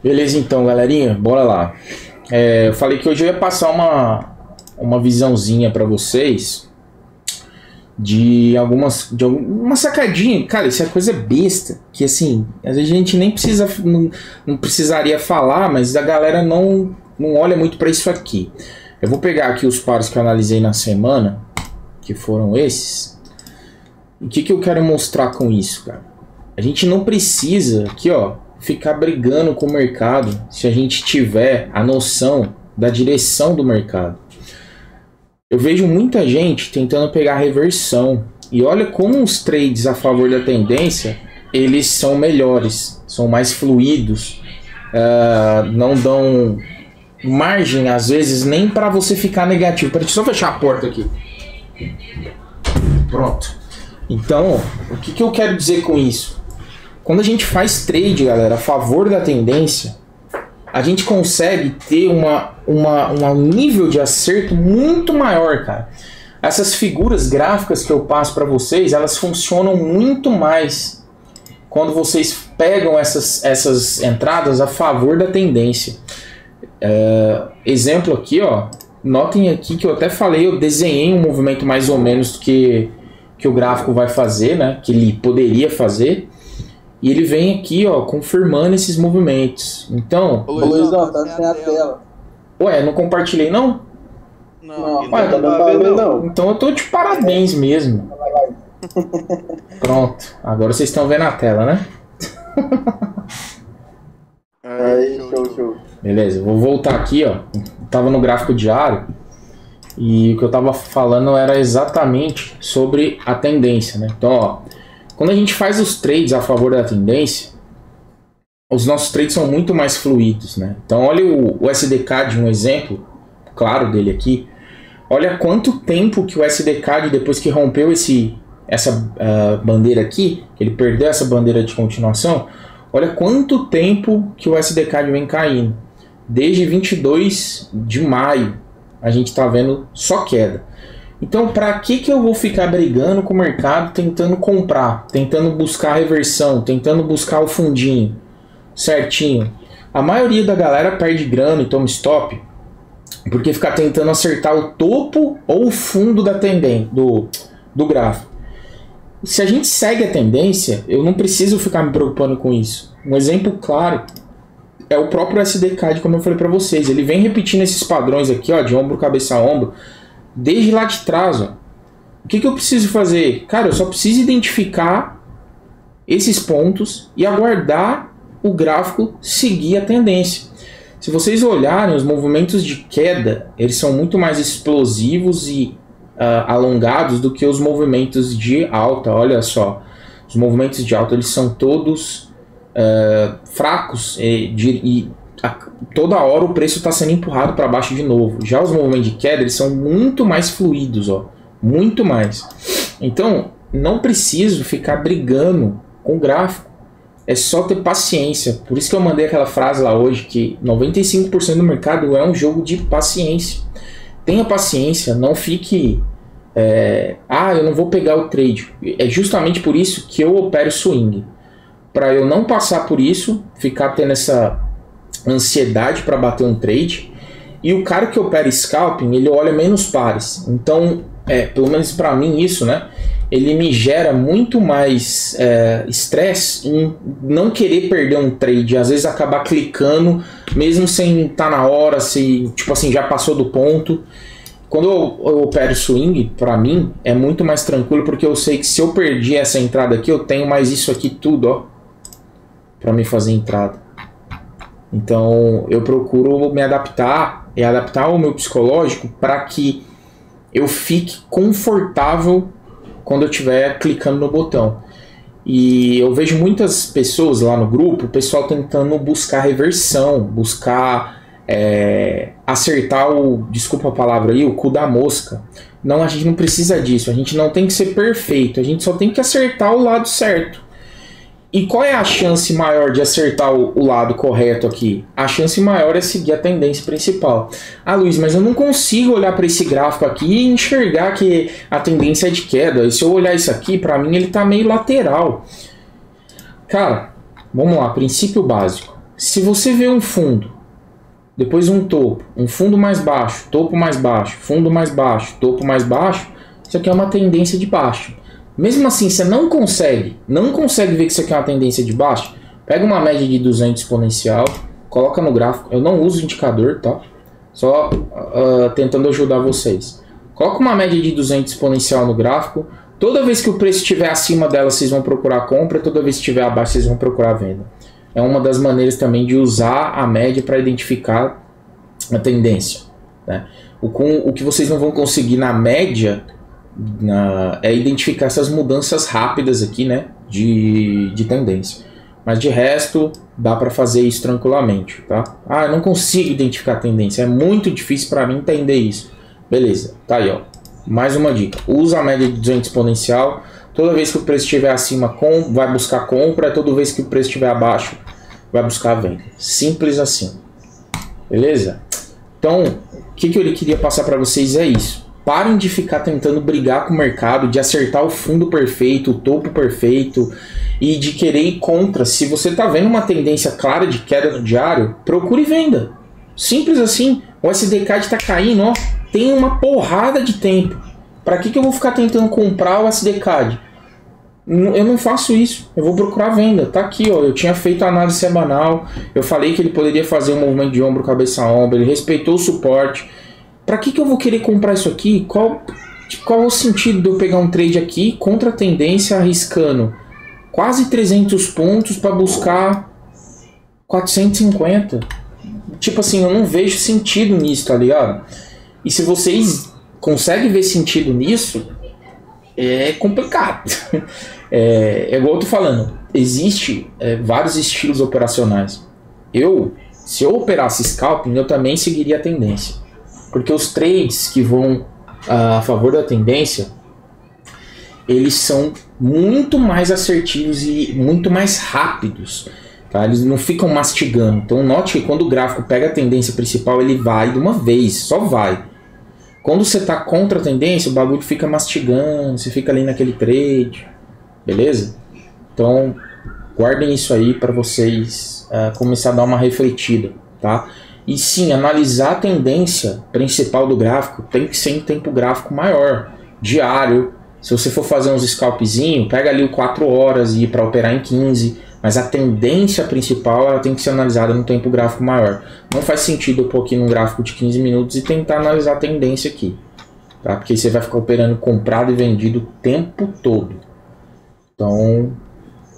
Beleza então, galerinha, bora lá. Eu falei que hoje eu ia passar uma visãozinha para vocês de uma sacadinha. Cara, isso é coisa besta, que assim, às vezes a gente nem precisa, não precisaria falar, mas a galera não olha muito para isso aqui. Eu vou pegar aqui os pares que eu analisei na semana, que foram esses. E o que eu quero mostrar com isso, cara? A gente não precisa, aqui ó, ficar brigando com o mercado se a gente tiver a noção da direção do mercado. Eu vejo muita gente tentando pegar reversão. E olha como os trades a favor da tendência, eles são melhores, são mais fluidos, não dão margem, às vezes, nem para você ficar negativo. Deixa eu só fechar a porta aqui. Pronto. Então, o que eu quero dizer com isso? Quando a gente faz trade, galera, a favor da tendência, a gente consegue ter um nível de acerto muito maior, cara. Essas figuras gráficas que eu passo para vocês, elas funcionam muito mais quando vocês pegam essas entradas a favor da tendência. Exemplo aqui, ó. Notem aqui que eu até falei, eu desenhei um movimento mais ou menos do que o gráfico vai fazer, né? Que ele poderia fazer. E ele vem aqui, ó, confirmando esses movimentos. Então... Ô Luiz, não, tá sem a tela. Ué, não compartilhei, não? Não, ué, não tá vendo, não. Então eu tô de parabéns mesmo. Pronto, agora vocês estão vendo a tela, né? Aí, show. Beleza, vou voltar aqui, ó. Tava no gráfico diário. E o que eu tava falando era exatamente sobre a tendência, né? Então, ó, quando a gente faz os trades a favor da tendência, os nossos trades são muito mais fluidos, né? Então, olha o SDK de um exemplo claro dele aqui. Olha quanto tempo que o SDK, depois que rompeu essa bandeira aqui, que ele perdeu essa bandeira de continuação, olha quanto tempo que o SDK vem caindo. Desde 22 de maio, a gente está vendo só queda. Então, para que eu vou ficar brigando com o mercado, tentando comprar, tentando buscar a reversão, tentando buscar o fundinho certinho? A maioria da galera perde grana e toma stop porque fica tentando acertar o topo ou o fundo da tendência do gráfico. Se a gente segue a tendência, eu não preciso ficar me preocupando com isso. Um exemplo claro é o próprio SDK, como eu falei para vocês. Ele vem repetindo esses padrões aqui, ó, de ombro, cabeça a ombro, desde lá de trás, ó. O que eu preciso fazer? Cara, eu só preciso identificar esses pontos e aguardar o gráfico seguir a tendência. Se vocês olharem, os movimentos de queda, eles são muito mais explosivos e alongados do que os movimentos de alta. Olha só, os movimentos de alta, eles são todos fracos e toda hora o preço está sendo empurrado para baixo de novo. Já os movimentos de queda, eles são muito mais fluidos, ó, muito mais. Então, não preciso ficar brigando com o gráfico. É só ter paciência. Por isso que eu mandei aquela frase lá hoje, que 95% do mercado é um jogo de paciência. Tenha paciência, não fique... eu não vou pegar o trade. É justamente por isso que eu opero swing. Para eu não passar por isso, ficar tendo essa ansiedade para bater um trade. E o cara que opera scalping, ele olha menos pares. Então, pelo menos para mim isso, né? Ele me gera muito mais estresse em não querer perder um trade. Às vezes acabar clicando, mesmo sem estar na hora, se tipo assim, já passou do ponto. Quando eu opero swing, para mim, é muito mais tranquilo, porque eu sei que se eu perdi essa entrada aqui, eu tenho mais isso aqui tudo, ó, para me fazer entrada. Então, eu procuro me adaptar e adaptar o meu psicológico para que eu fique confortável quando eu estiver clicando no botão. E eu vejo muitas pessoas lá no grupo, o pessoal tentando buscar reversão, buscar acertar desculpa a palavra aí, o cu da mosca. Não, a gente não precisa disso, a gente não tem que ser perfeito, a gente só tem que acertar o lado certo. E qual é a chance maior de acertar o lado correto aqui? A chance maior é seguir a tendência principal. Ah, Luiz, mas eu não consigo olhar para esse gráfico aqui e enxergar que a tendência é de queda. E se eu olhar isso aqui, para mim ele está meio lateral. Cara, vamos lá, princípio básico. Se você vê um fundo, depois um topo, um fundo mais baixo, topo mais baixo, fundo mais baixo, topo mais baixo, isso aqui é uma tendência de baixo. Mesmo assim, você não consegue ver que isso aqui é uma tendência de baixo, pega uma média de 200 exponencial, coloca no gráfico. Eu não uso indicador, tá? Só tentando ajudar vocês. Coloca uma média de 200 exponencial no gráfico. Toda vez que o preço estiver acima dela, vocês vão procurar compra. Toda vez que estiver abaixo, vocês vão procurar venda. É uma das maneiras também de usar a média para identificar a tendência, né? O que vocês não vão conseguir na média é identificar essas mudanças rápidas aqui, né, de tendência. Mas de resto, dá para fazer isso tranquilamente, tá? Ah, eu não consigo identificar a tendência, é muito difícil para mim entender isso. Beleza, tá aí, ó. Mais uma dica. Usa a média de 200 exponencial. Toda vez que o preço estiver acima, vai buscar compra. Toda vez que o preço estiver abaixo, vai buscar venda. Simples assim. Beleza? Então, o que eu queria passar para vocês é isso. Parem de ficar tentando brigar com o mercado, de acertar o fundo perfeito, o topo perfeito e de querer ir contra. Se você está vendo uma tendência clara de queda no diário, procure venda. Simples assim. O SDK está caindo, ó. Tem uma porrada de tempo. Para que eu vou ficar tentando comprar o SDK? Eu não faço isso. Eu vou procurar venda. Tá aqui, ó. Eu tinha feito a análise semanal. Eu falei que ele poderia fazer um movimento de ombro, cabeça a ombro. Ele respeitou o suporte. Para que eu vou querer comprar isso aqui? Qual é o sentido de eu pegar um trade aqui contra a tendência, arriscando quase 300 pontos para buscar 450? Tipo assim, eu não vejo sentido nisso, tá ligado? E se vocês conseguem ver sentido nisso, é complicado. É igual eu tô falando, existe vários estilos operacionais. Se eu operasse scalping, eu também seguiria a tendência. Porque os trades que vão a favor da tendência, eles são muito mais assertivos e muito mais rápidos. Tá? Eles não ficam mastigando. Então note que quando o gráfico pega a tendência principal, ele vai de uma vez, só vai. Quando você está contra a tendência, o bagulho fica mastigando, você fica ali naquele trade. Beleza? Então guardem isso aí para vocês começar a dar uma refletida. Tá? E sim, analisar a tendência principal do gráfico tem que ser em tempo gráfico maior, diário. Se você for fazer uns scalpzinho, pega ali o 4 horas e ir para operar em 15, mas a tendência principal ela tem que ser analisada no tempo gráfico maior. Não faz sentido eu pôr aqui num gráfico de 15 minutos e tentar analisar a tendência aqui, tá? Porque você vai ficar operando comprado e vendido o tempo todo. Então,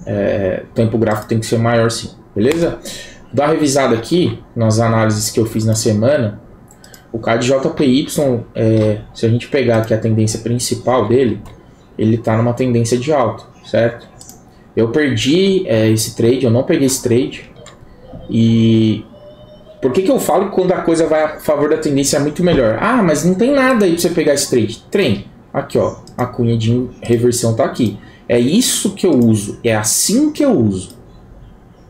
o tempo gráfico tem que ser maior sim, beleza? Dá uma revisada aqui nas análises que eu fiz na semana. O CAD-JPY, se a gente pegar aqui a tendência principal dele, ele está numa tendência de alta, certo? Eu perdi esse trade, eu não peguei esse trade. E por que eu falo que quando a coisa vai a favor da tendência é muito melhor? Ah, mas não tem nada aí para você pegar esse trade. Tem. Aqui, ó, a cunha de reversão está aqui. É isso que eu uso, é assim que eu uso.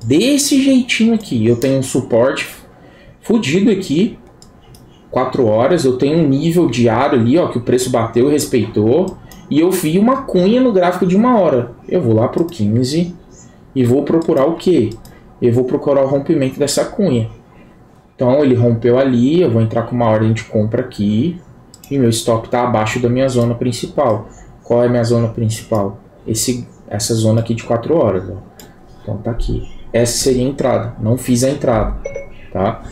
Desse jeitinho aqui, eu tenho um suporte fudido aqui, 4 horas, eu tenho um nível diário ali, ó, que o preço bateu e respeitou, e eu vi uma cunha no gráfico de 1 hora. Eu vou lá pro 15 e vou procurar o quê? Eu vou procurar o rompimento dessa cunha. Então ele rompeu ali, eu vou entrar com uma ordem de compra aqui, e meu stop está abaixo da minha zona principal. Qual é a minha zona principal? Essa zona aqui de 4 horas, ó. Então tá aqui. Essa seria a entrada. Não fiz a entrada, tá?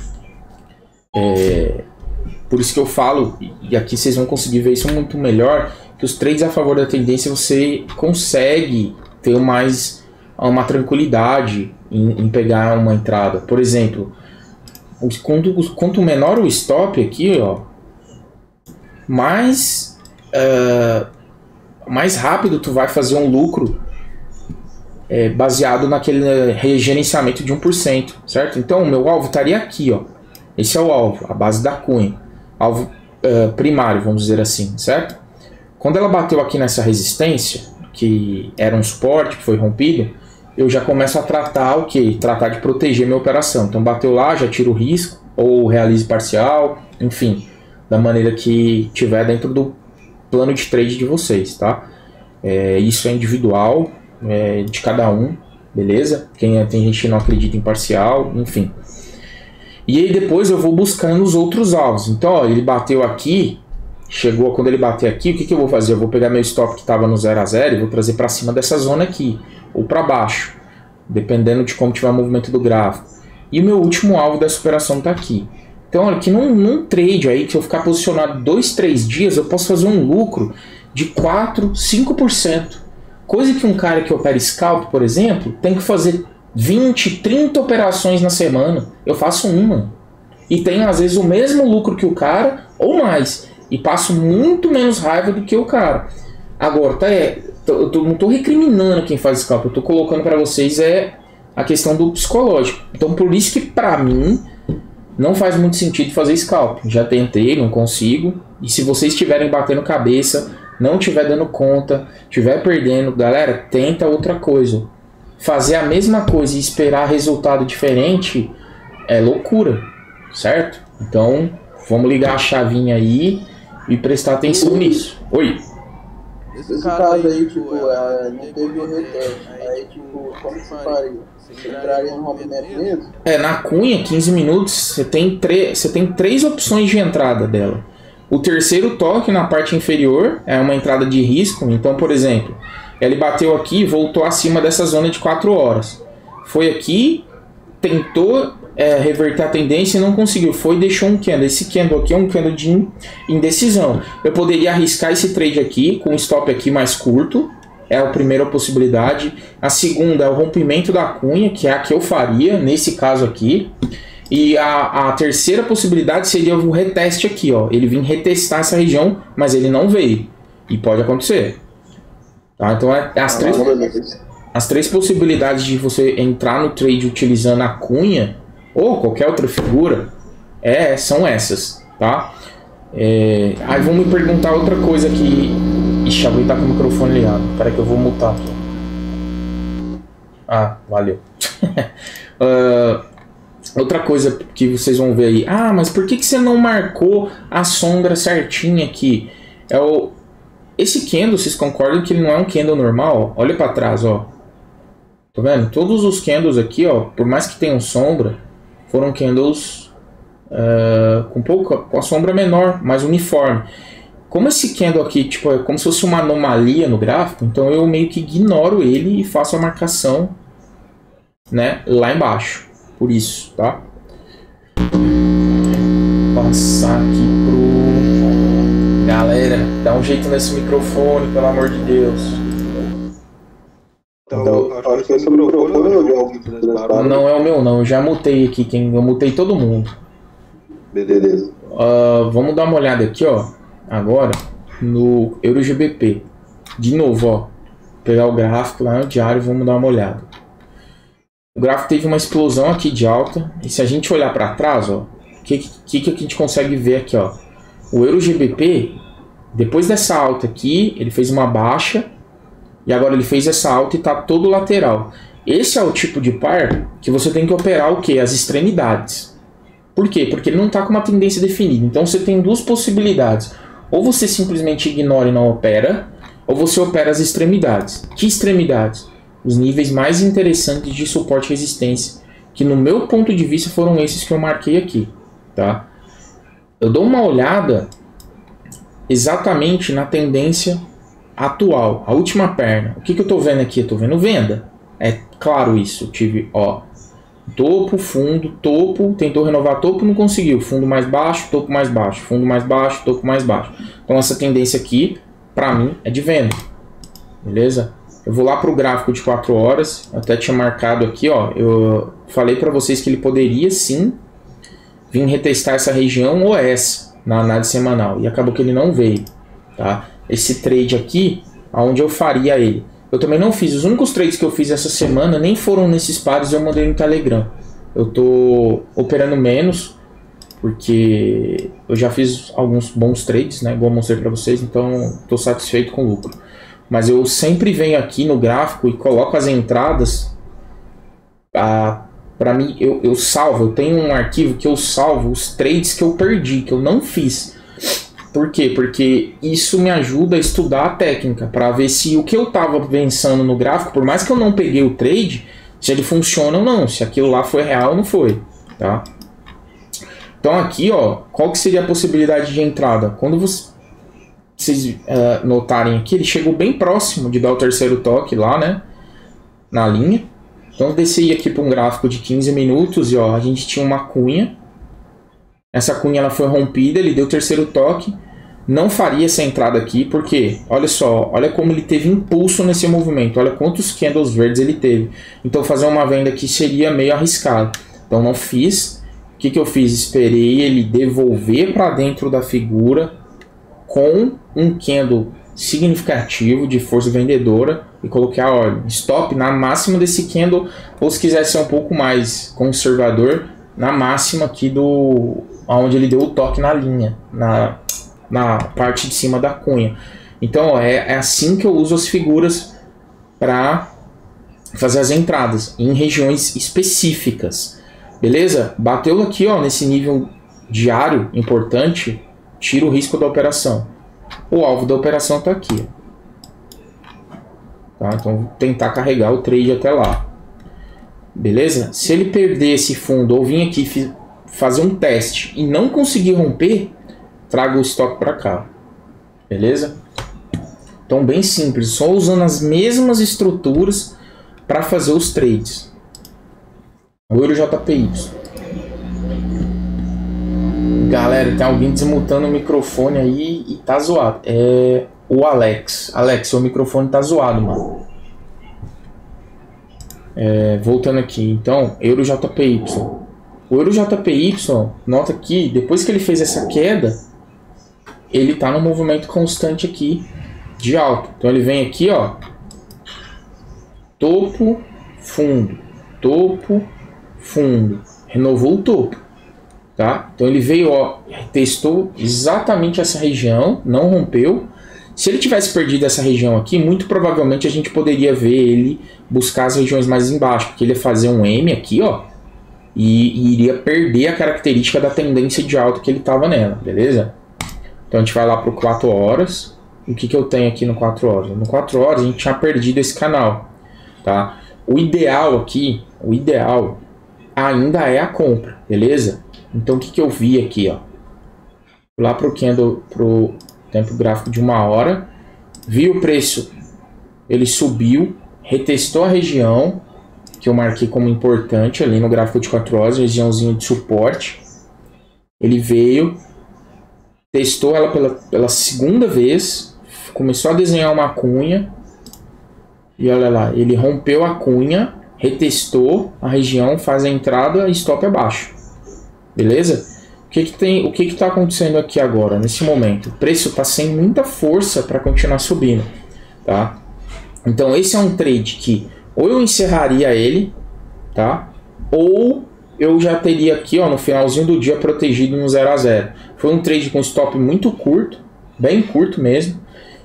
Por isso que eu falo, e aqui vocês vão conseguir ver isso muito melhor, que os trades a favor da tendência você consegue ter uma tranquilidade em pegar uma entrada. Por exemplo, quanto menor o stop aqui, ó, mais rápido tu vai fazer um lucro baseado naquele regerenciamento de 1%, certo? Então o meu alvo estaria aqui, ó. Esse é o alvo, a base da cunha. Alvo primário, vamos dizer assim, certo? Quando ela bateu aqui nessa resistência, que era um suporte, que foi rompido, eu já começo a tratar o quê? Tratar de proteger minha operação. Então bateu lá, já tiro o risco, ou realize parcial, enfim, da maneira que tiver dentro do plano de trade de vocês, tá? Isso é individual, de cada um, beleza? Tem gente que não acredita em parcial, enfim. E aí depois eu vou buscando os outros alvos. Então, ó, ele bateu aqui, chegou, quando ele bater aqui, o que eu vou fazer? Eu vou pegar meu stop que estava no 0 a 0 e vou trazer para cima dessa zona aqui, ou para baixo, dependendo de como tiver o movimento do gráfico. E o meu último alvo dessa operação está aqui. Então, olha, que num trade aí, que eu ficar posicionado 2, 3 dias, eu posso fazer um lucro de 4, 5%. Coisa que um cara que opera scalp, por exemplo, tem que fazer 20, 30 operações na semana. Eu faço uma. E tenho, às vezes, o mesmo lucro que o cara, ou mais. E passo muito menos raiva do que o cara. Agora, eu não estou recriminando quem faz scalp. Eu estou colocando para vocês a questão do psicológico. Então, por isso que, para mim, não faz muito sentido fazer scalp. Já tentei, não consigo. E se vocês estiverem batendo cabeça, não estiver dando conta, estiver perdendo, galera, tenta outra coisa. Fazer a mesma coisa e esperar resultado diferente é loucura, certo? Então, vamos ligar a chavinha aí e prestar atenção nisso. Oi. Esse caso aí, tipo, não teve o reteste. Aí, tipo, como que você faria? Você entraria no rompimento mesmo? Na cunha, 15 minutos, você tem 3 opções de entrada dela. O terceiro toque na parte inferior é uma entrada de risco. Então, por exemplo, ele bateu aqui e voltou acima dessa zona de 4 horas. Foi aqui, tentou reverter a tendência e não conseguiu. Foi e deixou um candle. Esse candle aqui é um candle de indecisão. Eu poderia arriscar esse trade aqui, com um stop aqui mais curto. É a primeira possibilidade. A segunda é o rompimento da cunha, que é a que eu faria nesse caso aqui. E a terceira possibilidade seria o reteste aqui, ó. Ele vir retestar essa região, mas ele não veio. E pode acontecer. Tá? Então as três possibilidades de você entrar no trade utilizando a cunha ou qualquer outra figura são essas, tá? Aí vão me perguntar outra coisa aqui. Ixi, alguém tá com o microfone ligado. Espera que eu vou mutar aqui. Ah, valeu. Outra coisa que vocês vão ver aí. Ah, mas por que você não marcou a sombra certinha aqui? Esse candle, vocês concordam que ele não é um candle normal? Olha para trás, ó. Tá vendo? Todos os candles aqui, ó, por mais que tenham sombra, foram candles com a sombra menor, mais uniforme. Como esse candle aqui, tipo, é como se fosse uma anomalia no gráfico, então eu meio que ignoro ele e faço a marcação, né, lá embaixo. Por isso, tá? Passar aqui pro... Galera, dá um jeito nesse microfone, pelo amor de Deus. Então, acho que esse microfone não é o meu não, eu já mutei aqui, eu mutei todo mundo. Beleza. Vamos dar uma olhada aqui, ó, agora, no EuroGBP. De novo, ó, pegar o gráfico lá no diário e vamos dar uma olhada. O gráfico teve uma explosão aqui de alta. E se a gente olhar para trás, ó, o que a gente consegue ver aqui, ó? O EuroGBP, depois dessa alta aqui, ele fez uma baixa. E agora ele fez essa alta e está todo lateral. Esse é o tipo de par que você tem que operar o quê? As extremidades. Por quê? Porque ele não está com uma tendência definida. Então você tem duas possibilidades. Ou você simplesmente ignora e não opera, ou você opera as extremidades. Que extremidades? Os níveis mais interessantes de suporte e resistência, que no meu ponto de vista foram esses que eu marquei aqui, tá? Eu dou uma olhada exatamente na tendência atual, a última perna. O que eu estou vendo aqui? Eu estou vendo venda. É claro isso. Eu tive, ó, topo, fundo, topo, tentou renovar topo, não conseguiu. Fundo mais baixo, topo mais baixo, fundo mais baixo, topo mais baixo. Então essa tendência aqui, para mim, é de venda. Beleza? Eu vou lá para o gráfico de 4 horas, eu até tinha marcado aqui, ó, eu falei para vocês que ele poderia sim vir retestar essa região ou essa na análise semanal, e acabou que ele não veio, tá? Esse trade aqui, aonde eu faria ele, eu também não fiz, os únicos trades que eu fiz essa semana nem foram nesses pares, eu mandei no Telegram. Eu tô operando menos, porque eu já fiz alguns bons trades, né, igual eu mostrei para vocês, então tô satisfeito com o lucro. Mas eu sempre venho aqui no gráfico e coloco as entradas. Para mim, eu salvo. Eu tenho um arquivo que eu salvo os trades que eu perdi, que eu não fiz. Por quê? Porque isso me ajuda a estudar a técnica, para ver se o que eu estava pensando no gráfico, por mais que eu não peguei o trade, se ele funciona ou não, se aquilo lá foi real ou não foi, tá? Então aqui, ó, qual que seria a possibilidade de entrada? Quando vocês notarem aqui, ele chegou bem próximo de dar o terceiro toque lá, né, na linha. Então eu desci aqui para um gráfico de 15 minutos e ó, a gente tinha uma cunha. Essa cunha ela foi rompida, ele deu o terceiro toque. Não faria essa entrada aqui, porque, olha só, olha como ele teve impulso nesse movimento. Olha quantos candles verdes ele teve. Então fazer uma venda aqui seria meio arriscado. Então não fiz. O que eu fiz? Esperei ele devolver para dentro da figura com um candle significativo de força vendedora e coloquei a ordem. Stop na máxima desse candle, ou se quiser ser um pouco mais conservador, na máxima aqui do onde ele deu o toque na linha, na parte de cima da cunha. Então ó, é assim que eu uso as figuras para fazer as entradas em regiões específicas, beleza? Bateu aqui ó, nesse nível diário importante, tira o risco da operação. O alvo da operação está aqui, tá? Então vou tentar carregar o trade até lá, beleza? Se ele perder esse fundo ou vir aqui fazer um teste e não conseguir romper, traga o stop para cá, beleza? Então bem simples, só usando as mesmas estruturas para fazer os trades. O Euro JPY. Galera, tem alguém desmutando o microfone aí e tá zoado. É o Alex. Alex, seu microfone tá zoado, mano. Voltando aqui, então, Euro JPY. O Euro JPY, nota que depois que ele fez essa queda, ele tá no movimento constante aqui de alta. Então ele vem aqui, ó, topo, fundo, topo, fundo, renovou o topo, tá? Então ele veio, ó, testou exatamente essa região, não rompeu. Se ele tivesse perdido essa região aqui, muito provavelmente a gente poderia ver ele buscar as regiões mais embaixo, porque ele ia fazer um M aqui, ó, e iria perder a característica da tendência de alta que ele estava nela, beleza? Então a gente vai lá para o 4 horas. O que eu tenho aqui no 4 horas? No 4 horas a gente tinha perdido esse canal, tá? O ideal aqui, o ideal ainda é a compra, beleza? Então o que eu vi aqui, ó? Lá para o candle, pro tempo gráfico de 1 hora, vi o preço, ele subiu, retestou a região que eu marquei como importante ali no gráfico de 4 horas, regiãozinha de suporte. Ele veio, testou ela pela segunda vez, começou a desenhar uma cunha e olha lá, ele rompeu a cunha, retestou a região, faz a entrada e stop abaixo, beleza? O que está acontecendo aqui agora, nesse momento? O preço está sem muita força para continuar subindo, tá? Então esse é um trade que ou eu encerraria ele, tá? Ou eu já teria aqui, ó, no finalzinho do dia protegido no 0 a 0. Foi um trade com stop muito curto, bem curto mesmo.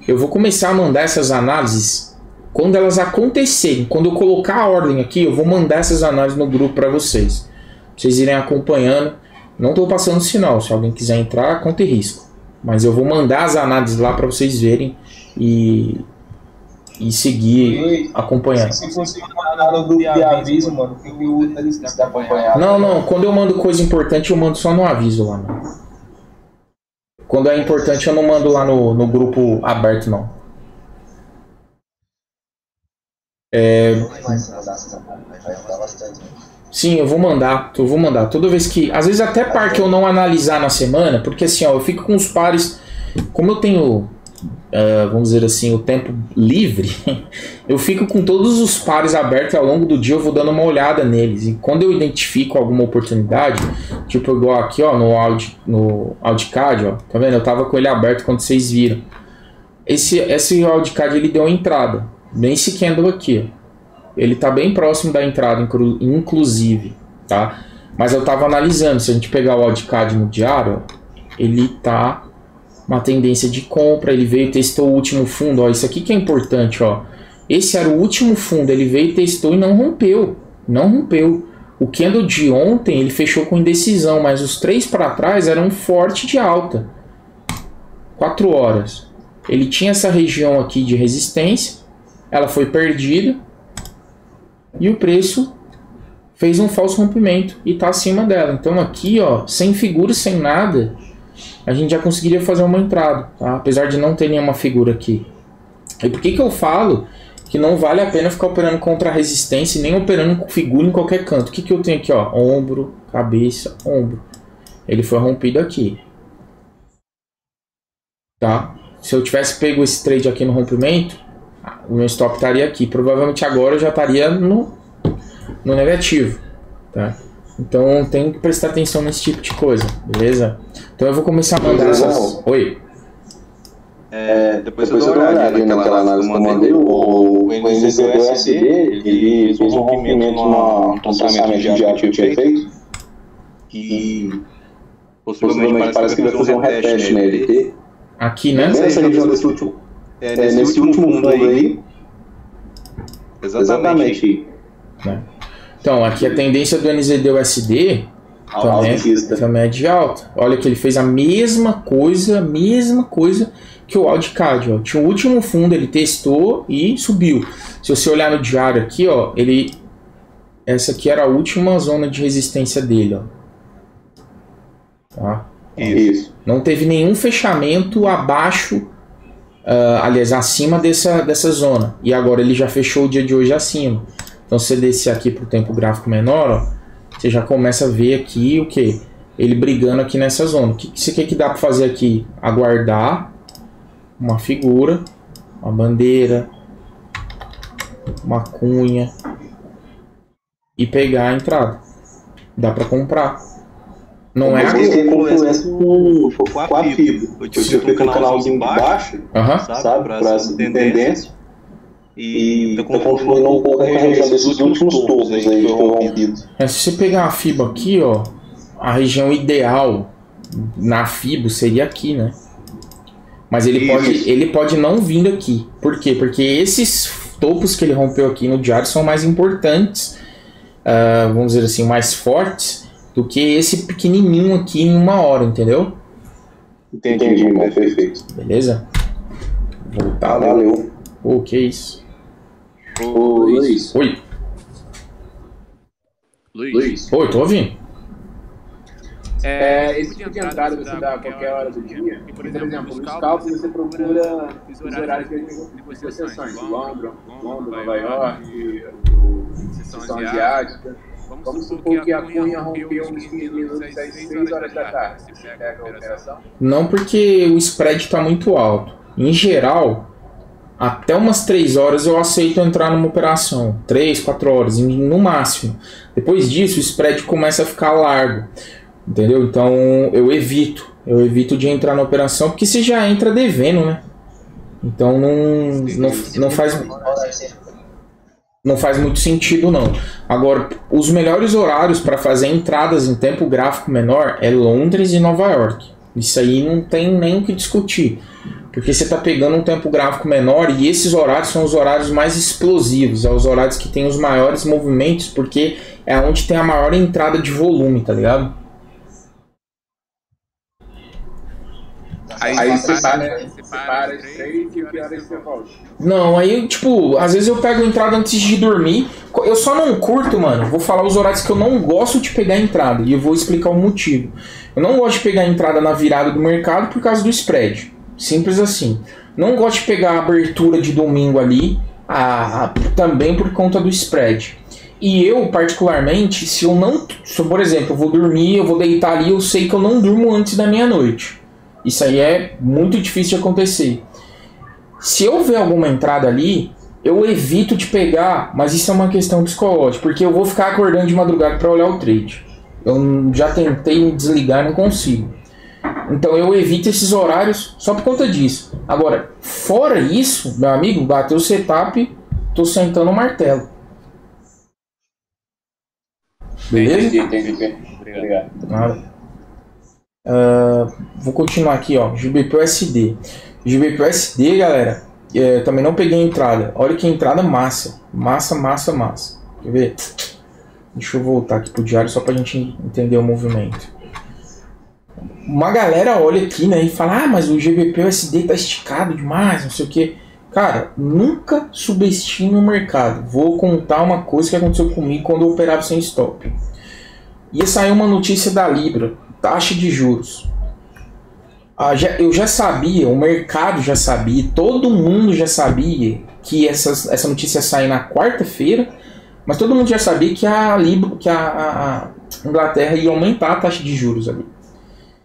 Eu vou começar a mandar essas análises quando elas acontecerem. Quando eu colocar a ordem aqui, eu vou mandar essas análises no grupo para vocês. Pra vocês irem acompanhando. Não estou passando sinal, se alguém quiser entrar, conta e risco. Mas eu vou mandar as análises lá para vocês verem e seguir acompanhando. Se fosse mandar no grupo de aviso, mano, que eu uso de acompanhar. Não, quando eu mando coisa importante, eu mando só no aviso lá, mano. Quando é importante, eu não mando lá no grupo aberto, não. Sim, eu vou mandar. Toda vez que... Às vezes até par que eu não analisar na semana, porque assim, ó, eu fico com os pares... Como eu tenho... vamos dizer assim, o tempo livre, eu fico com todos os pares abertos ao longo do dia, eu vou dando uma olhada neles, e quando eu identifico alguma oportunidade, tipo igual aqui, ó, no Audicad, ó, tá vendo? Eu tava com ele aberto quando vocês viram. Esse Audicad, ele deu entrada, bem esse candle aqui, ó. Ele tá bem próximo da entrada, inclusive, tá? Mas eu tava analisando, se a gente pegar o Audicad no diário, ele tá uma tendência de compra, ele veio e testou o último fundo, ó, isso aqui que é importante, ó. Esse era o último fundo, ele veio e testou e não rompeu, O candle de ontem, ele fechou com indecisão, mas os 3 para trás eram forte de alta. 4 horas. Ele tinha essa região aqui de resistência, ela foi perdida, e o preço fez um falso rompimento e está acima dela. Então aqui, ó, sem figura, sem nada, a gente já conseguiria fazer uma entrada, tá? Apesar de não ter nenhuma figura aqui. E por que eu falo que não vale a pena ficar operando contra a resistência e nem operando com figura em qualquer canto? O que eu tenho aqui, ó? Ombro, cabeça, ombro. Ele foi rompido aqui. Tá? Se eu tivesse pego esse trade aqui no rompimento, o meu stop estaria aqui. Provavelmente agora eu já estaria no negativo, tá? Então tem que prestar atenção nesse tipo de coisa, beleza? Então eu vou começar a mandar essas... Oi? Depois eu dou uma olhada naquela análise que eu mandei. O NZD, ele fez um rompimento no traçamento diário que eu tinha feito. E possivelmente parece que vai fazer um reteste nele. Aqui, né? Nessa região desse último fundo aí. Exatamente. Né? Então, aqui a tendência do NZD-USD também é de alta. Olha que ele fez a mesma coisa que o AUD-CAD. Tinha o último fundo, ele testou e subiu. Se você olhar no diário aqui, ó, essa aqui era a última zona de resistência dele, ó. Tá? Isso. Não teve nenhum fechamento abaixo, aliás, acima dessa zona. E agora ele já fechou o dia de hoje acima. Então, se você descer aqui para o tempo gráfico menor, ó, você já começa a ver aqui o que? Ele brigando aqui nessa zona. O que você quer que dá para fazer aqui? Aguardar uma figura, uma bandeira, uma cunha e pegar a entrada. Dá para comprar. Não é que confluência com a FIBA. Eu tinha um canalzinho embaixo, sabe? Para essa tendência. E tá confluindo um pouco a região desses últimos topos aí que foi rompido. Se você pegar a FIBA aqui, ó, a região ideal na FIBA seria aqui, né? Mas ele pode não vir aqui. Por quê? Porque esses topos que ele rompeu aqui no diário são mais importantes, vamos dizer assim, mais fortes do que esse pequenininho aqui em uma hora, entendeu? Entendi, mas perfeito. Beleza? Voltar. Valeu. Pô, que isso? Luiz. Oi. Luiz. Oi, tô ouvindo. Esse tipo de entrada você dá a qualquer hora do dia. E, por exemplo, nos cálculos você procura os horários de negociações. Londres, Nova York, sessão asiática. Vamos supor que a cunha rompeu uns 15 minutos às 6 horas da tarde. Você pega a operação? Não, porque o spread está muito alto. Em geral, até umas 3 horas eu aceito entrar numa operação. 3, 4 horas, no máximo. Depois disso, o spread começa a ficar largo. Entendeu? Então eu evito de entrar na operação, porque você já entra devendo, né? Então não faz muito sentido, não. Agora, os melhores horários para fazer entradas em tempo gráfico menor é Londres e Nova York. Isso aí não tem nem o que discutir. Porque você está pegando um tempo gráfico menor e esses horários são os horários mais explosivos. É os horários que tem os maiores movimentos, porque é onde tem a maior entrada de volume, tá ligado? Aí você para as 3 e que horas você volta? Não, aí, tipo, às vezes eu pego entrada antes de dormir. Eu só não curto, mano. Vou falar os horários que eu não gosto de pegar entrada. E eu vou explicar o motivo. Eu não gosto de pegar entrada na virada do mercado por causa do spread. Simples assim. Não gosto de pegar a abertura de domingo ali, também por conta do spread. E eu, particularmente, se, por exemplo, eu vou dormir, eu vou deitar ali, eu sei que eu não durmo antes da meia-noite. Isso aí é muito difícil de acontecer. Se eu ver alguma entrada ali, eu evito de pegar, mas isso é uma questão psicológica, porque eu vou ficar acordando de madrugada para olhar o trade. Eu já tentei me desligar e não consigo. Então eu evito esses horários só por conta disso. Agora, fora isso, meu amigo, bateu o setup, tô sentando o martelo. Beleza? Entendi. Obrigado. Vou continuar aqui, ó. GBP-USD. GBP-USD, galera, também não peguei entrada. Olha que entrada massa. Massa. Quer ver? Deixa eu voltar aqui pro diário só pra gente entender o movimento. Uma galera olha aqui, né, e fala: ah, mas o GBP-USD tá esticado demais, não sei o que. Cara, nunca subestime o mercado. Vou contar uma coisa que aconteceu comigo quando eu operava sem stop. Ia sair uma notícia da Libra, taxa de juros. Eu já sabia, o mercado já sabia, todo mundo já sabia que essa notícia ia sair na quarta-feira, mas todo mundo já sabia que a Inglaterra ia aumentar a taxa de juros ali.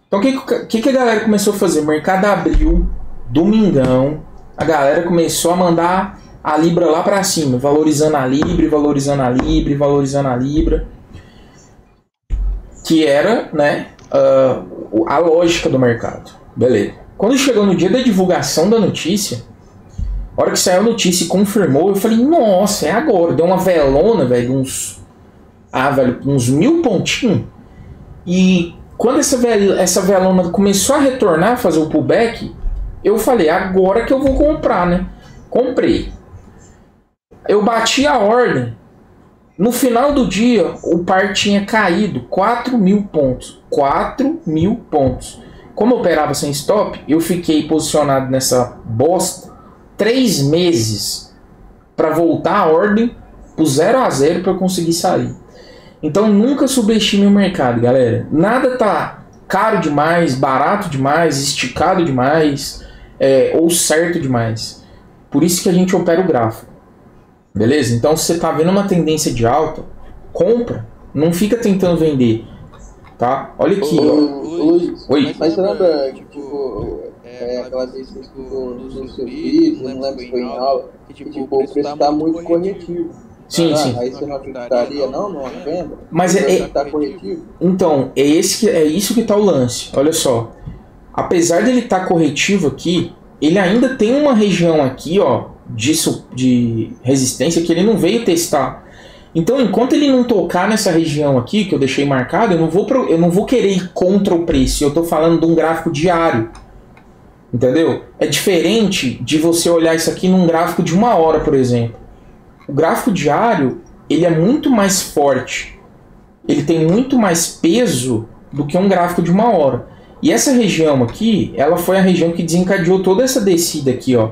Então o que a galera começou a fazer? O mercado abriu, domingão, a galera começou a mandar a Libra lá para cima, valorizando a Libra, valorizando a Libra, valorizando a Libra, que era, né, a lógica do mercado. Beleza. Quando chegou no dia da divulgação da notícia, a hora que saiu a notícia e confirmou, eu falei, nossa, é agora. Deu uma velona, velho, uns 1000 pontinhos. E quando essa velona começou a retornar, a fazer o pullback, eu falei, agora que eu vou comprar, né? Comprei. Eu bati a ordem. No final do dia, o par tinha caído 4.000 pontos. 4.000 pontos. Como eu operava sem stop, eu fiquei posicionado nessa bosta 3 meses para voltar a ordem pro 0 a 0 para eu conseguir sair. Então nunca subestime o mercado, galera. Nada tá caro demais, barato demais, esticado demais, ou certo demais. Por isso que a gente opera o gráfico. Beleza? Então se você tá vendo uma tendência de alta, compra. Não fica tentando vender. Tá? Olha aqui, ó. Luiz, Oi. mas você lembra, tipo, aquela vez que você no seu vídeo, não lembro se foi em aula, que tipo, o preço tá muito corretivo. Sim, sim. Aí você não acreditaria, não, numa venda? Mas tá corretivo? Então, é isso que tá o lance. Olha só. Apesar dele estar corretivo aqui, ele ainda tem uma região aqui, ó, de resistência que ele não veio testar. Então, enquanto ele não tocar nessa região aqui, que eu deixei marcado, eu não vou querer ir contra o preço. Eu estou falando de um gráfico diário. Entendeu? É diferente de você olhar isso aqui num gráfico de 1 hora, por exemplo. O gráfico diário, ele é muito mais forte. Ele tem muito mais peso do que um gráfico de 1 hora. E essa região aqui, ela foi a região que desencadeou toda essa descida aqui, ó.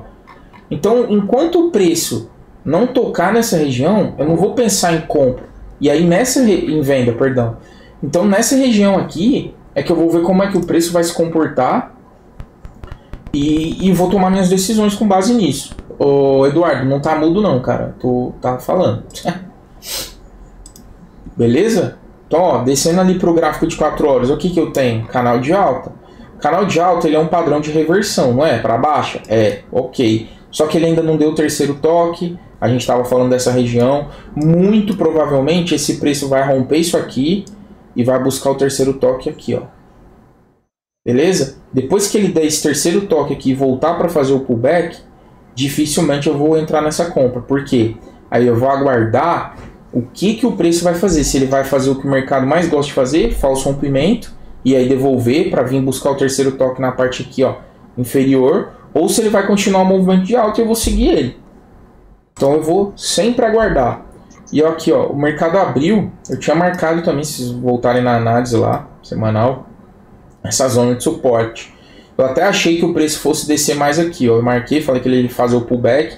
Então, enquanto o preço não tocar nessa região, eu não vou pensar em compra. E aí em venda, perdão. Então nessa região aqui é que eu vou ver como é que o preço vai se comportar e vou tomar minhas decisões com base nisso. Ô Eduardo, não tá mudo não, cara. Tu tá falando. Beleza? Então, ó, descendo ali pro gráfico de 4 horas, o que que eu tenho? Canal de alta. Canal de alta, ele é um padrão de reversão, não é? Para baixa? É, ok. Só que ele ainda não deu o terceiro toque. A gente estava falando dessa região. Muito provavelmente esse preço vai romper isso aqui e vai buscar o terceiro toque aqui, ó. Beleza? Depois que ele der esse terceiro toque aqui e voltar para fazer o pullback, dificilmente eu vou entrar nessa compra. Por quê? Aí eu vou aguardar o que o preço vai fazer. Se ele vai fazer o que o mercado mais gosta de fazer, falso rompimento, e aí devolver para vir buscar o terceiro toque na parte aqui, ó, inferior, ou se ele vai continuar o movimento de alta e eu vou seguir ele. Então eu vou sempre aguardar. E ó, aqui, ó, o mercado abriu. Eu tinha marcado também, se vocês voltarem na análise lá, semanal, essa zona de suporte. Eu até achei que o preço fosse descer mais aqui, ó. Eu marquei, falei que ele ia fazer o pullback,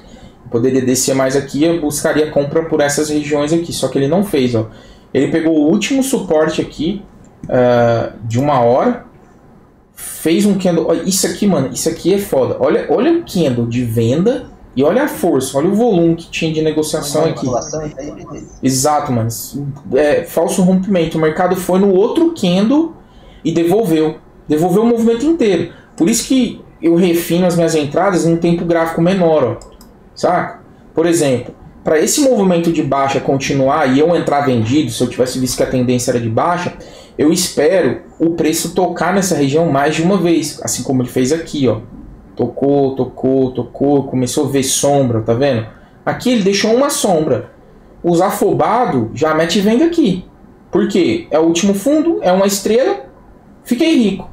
poderia descer mais aqui, eu buscaria compra por essas regiões aqui. Só que ele não fez, ó. Ele pegou o último suporte aqui de 1 hora, fez um candle. Olha, isso aqui, mano, isso aqui é foda. Olha o candle de venda. E olha a força, olha o volume que tinha de negociação aqui. Exato, mano. Falso rompimento. O mercado foi no outro candle e devolveu. Devolveu o movimento inteiro. Por isso que eu refino as minhas entradas em um tempo gráfico menor, ó. Saca? Por exemplo, para esse movimento de baixa continuar e eu entrar vendido, se eu tivesse visto que a tendência era de baixa, eu espero o preço tocar nessa região mais de uma vez. Assim como ele fez aqui, ó. Tocou, começou a ver sombra, tá vendo? Aqui ele deixou uma sombra. Os afobados já mete venda aqui. Por quê? É o último fundo, é uma estrela, fiquei rico.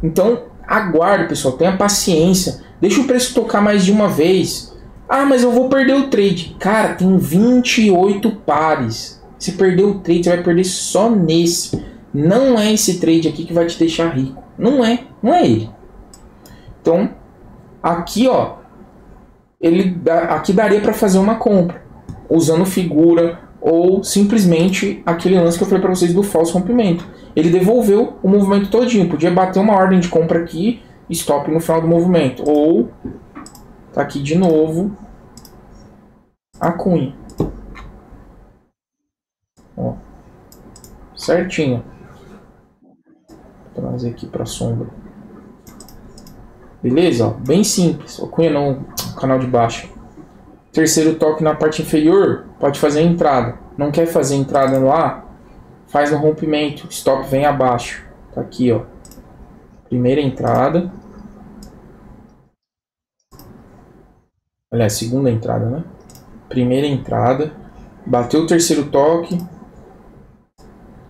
Então, aguarde, pessoal, tenha paciência. Deixa o preço tocar mais de uma vez. Ah, mas eu vou perder o trade. Cara, tem 28 pares. Se perder o trade, você vai perder só nesse. Não é esse trade aqui que vai te deixar rico. Não é ele. Então, aqui, ó, aqui daria para fazer uma compra, usando figura ou simplesmente aquele lance que eu falei para vocês do falso rompimento. Ele devolveu o movimento todinho, podia bater uma ordem de compra aqui, stop no final do movimento, ou tá aqui de novo a cunha. Ó, certinho. Vou trazer aqui para sombra. Beleza? Ó, bem simples. A cunha no canal de baixo. Terceiro toque na parte inferior, pode fazer a entrada. Não quer fazer a entrada lá? Faz no rompimento. Stop vem abaixo. Tá aqui, ó. Primeira entrada. Aliás, segunda entrada, né? Primeira entrada. Bateu o terceiro toque.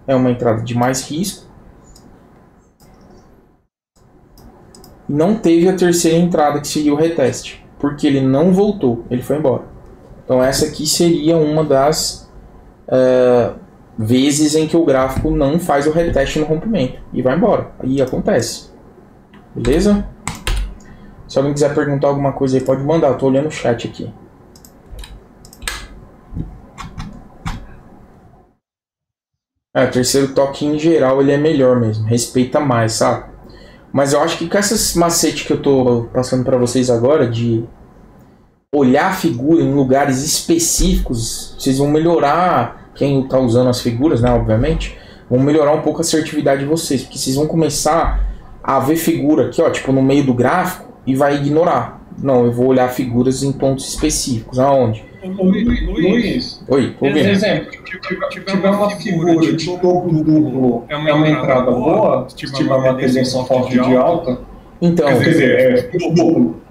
É uma entrada de mais risco. Não teve a terceira entrada, que seria o reteste. Porque ele não voltou, ele foi embora. Então essa aqui seria uma das vezes em que o gráfico não faz o reteste no rompimento. E vai embora, aí acontece. Beleza? Se alguém quiser perguntar alguma coisa aí, pode mandar, eu tô olhando o chat aqui. O terceiro toque em geral ele é melhor mesmo, respeita mais, sabe? Mas eu acho que com essas macetes que eu tô passando para vocês agora, de olhar a figura em lugares específicos, vocês vão melhorar, quem tá usando as figuras, né, obviamente, vão melhorar um pouco a assertividade de vocês, porque vocês vão começar a ver figura aqui, ó, tipo no meio do gráfico, e vai ignorar. Não, eu vou olhar figuras em pontos específicos. Aonde? Luiz, oi, por exemplo, se tiver uma figura de topo duplo, é uma entrada boa, se tiver uma tendência forte de alta, então, quer dizer, duplo.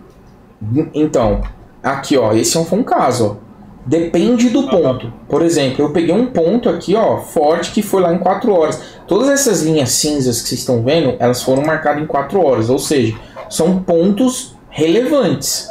Então, aqui, ó, esse foi um caso, ó. Depende do ponto. Por exemplo, eu peguei um ponto aqui, ó, forte, que foi lá em 4 horas. Todas essas linhas cinzas que vocês estão vendo, elas foram marcadas em 4 horas, ou seja, são pontos relevantes.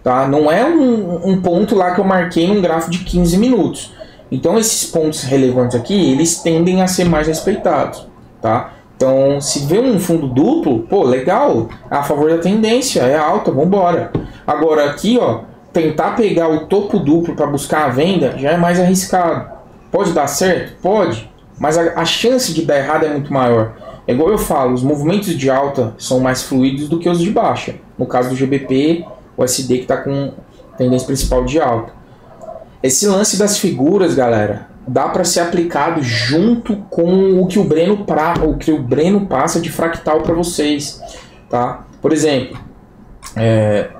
Tá? Não é um ponto lá que eu marquei num gráfico de 15 minutos. Então esses pontos relevantes aqui, eles tendem a ser mais respeitados. Tá? Então se vê um fundo duplo, pô, legal, a favor da tendência, é alta, vambora. Agora aqui, ó, tentar pegar o topo duplo para buscar a venda já é mais arriscado. Pode dar certo? Pode, mas a chance de dar errado é muito maior. É igual eu falo, os movimentos de alta são mais fluidos do que os de baixa. No caso do GBP, o SD que está com tendência principal de alta. Esse lance das figuras, galera, dá para ser aplicado junto com o que o Breno passa de fractal para vocês, tá? Por exemplo,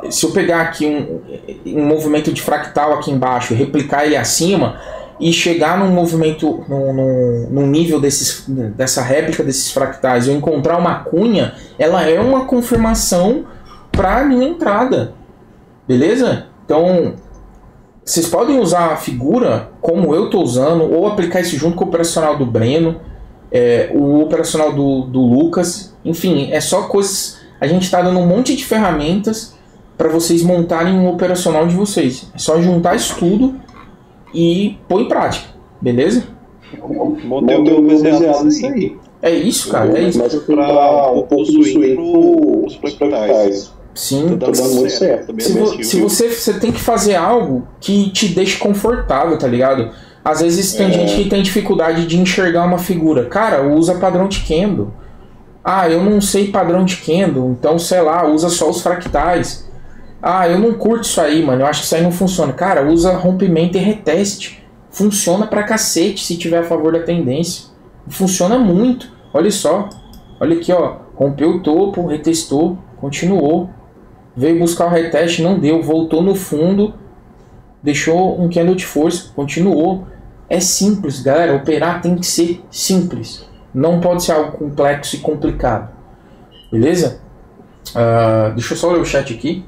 se eu pegar aqui um movimento de fractal aqui embaixo e replicar ele acima e chegar num movimento, num nível dessa réplica desses fractais e eu encontrar uma cunha, ela é uma confirmação para a minha entrada. Beleza? Então, vocês podem usar a figura como eu estou usando, ou aplicar isso junto com o operacional do Breno, o operacional do Lucas. Enfim, é só coisas... A gente está dando um monte de ferramentas para vocês montarem um operacional de vocês. É só juntar isso tudo e pôr em prática. Beleza? Montei o meu baseado nisso aí. É isso, cara. É isso. Mas para um pouco do swing para os fractais. Sim, tá dando muito certo. Se você tem que fazer algo que te deixe confortável, tá ligado? Às vezes tem gente que tem dificuldade de enxergar uma figura. Cara, usa padrão de candle. Ah, eu não sei padrão de candle, então sei lá, usa só os fractais. Ah, eu não curto isso aí, mano, eu acho que isso aí não funciona. Cara, usa rompimento e reteste. Funciona pra cacete se tiver a favor da tendência. Funciona muito. Olha só. Olha aqui, ó. Rompeu o topo, retestou, continuou. Veio buscar o reteste, não deu. Voltou no fundo, deixou um candle de força, continuou. É simples, galera. Operar tem que ser simples. Não pode ser algo complexo e complicado. Beleza? Deixa eu só ler o chat aqui.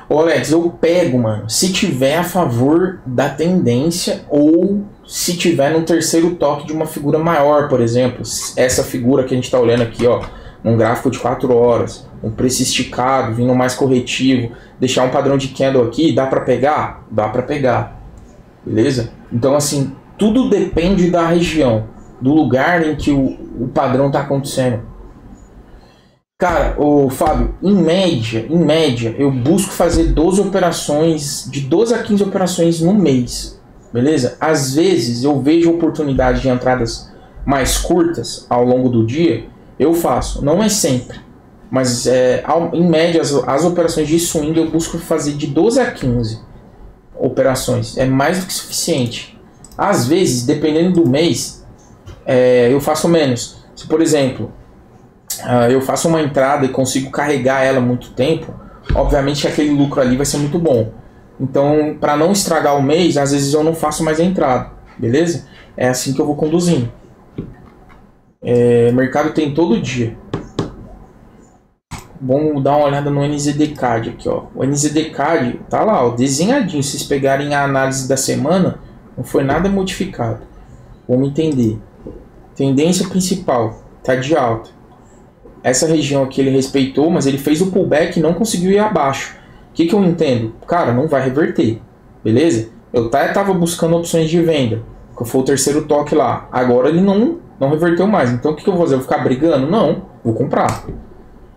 Ô Alex, eu pego, mano, se tiver a favor da tendência ou se tiver no terceiro toque de uma figura maior, por exemplo. Essa figura que a gente tá olhando aqui, ó, um gráfico de 4 horas, um preço esticado, vindo mais corretivo, deixar um padrão de candle aqui, dá pra pegar? Dá pra pegar. Beleza? Então, assim, tudo depende da região, do lugar em que o padrão tá acontecendo. Cara, ô Fábio, em média, eu busco fazer 12 operações, de 12 a 15 operações no mês, beleza? Às vezes eu vejo oportunidade de entradas mais curtas ao longo do dia, eu faço, não é sempre, mas em média as operações de swing eu busco fazer de 12 a 15 operações, é mais do que suficiente. Às vezes, dependendo do mês, eu faço menos. Se, por exemplo, eu faço uma entrada e consigo carregar ela muito tempo, obviamente aquele lucro ali vai ser muito bom. Então, para não estragar o mês, às vezes eu não faço mais a entrada, beleza? É assim que eu vou conduzindo. Mercado tem todo dia. Vamos dar uma olhada no NZD-CAD aqui, ó. O NZD-CAD tá lá, ó, desenhadinho. Se vocês pegarem a análise da semana, não foi nada modificado. Vamos entender. Tendência principal, tá de alta. Essa região aqui ele respeitou, mas ele fez o pullback e não conseguiu ir abaixo. O que eu entendo? Cara, não vai reverter, beleza? Eu tava buscando opções de venda, que foi o terceiro toque lá. Agora ele não reverteu mais. Então o que eu vou fazer? Eu vou ficar brigando? Não, vou comprar.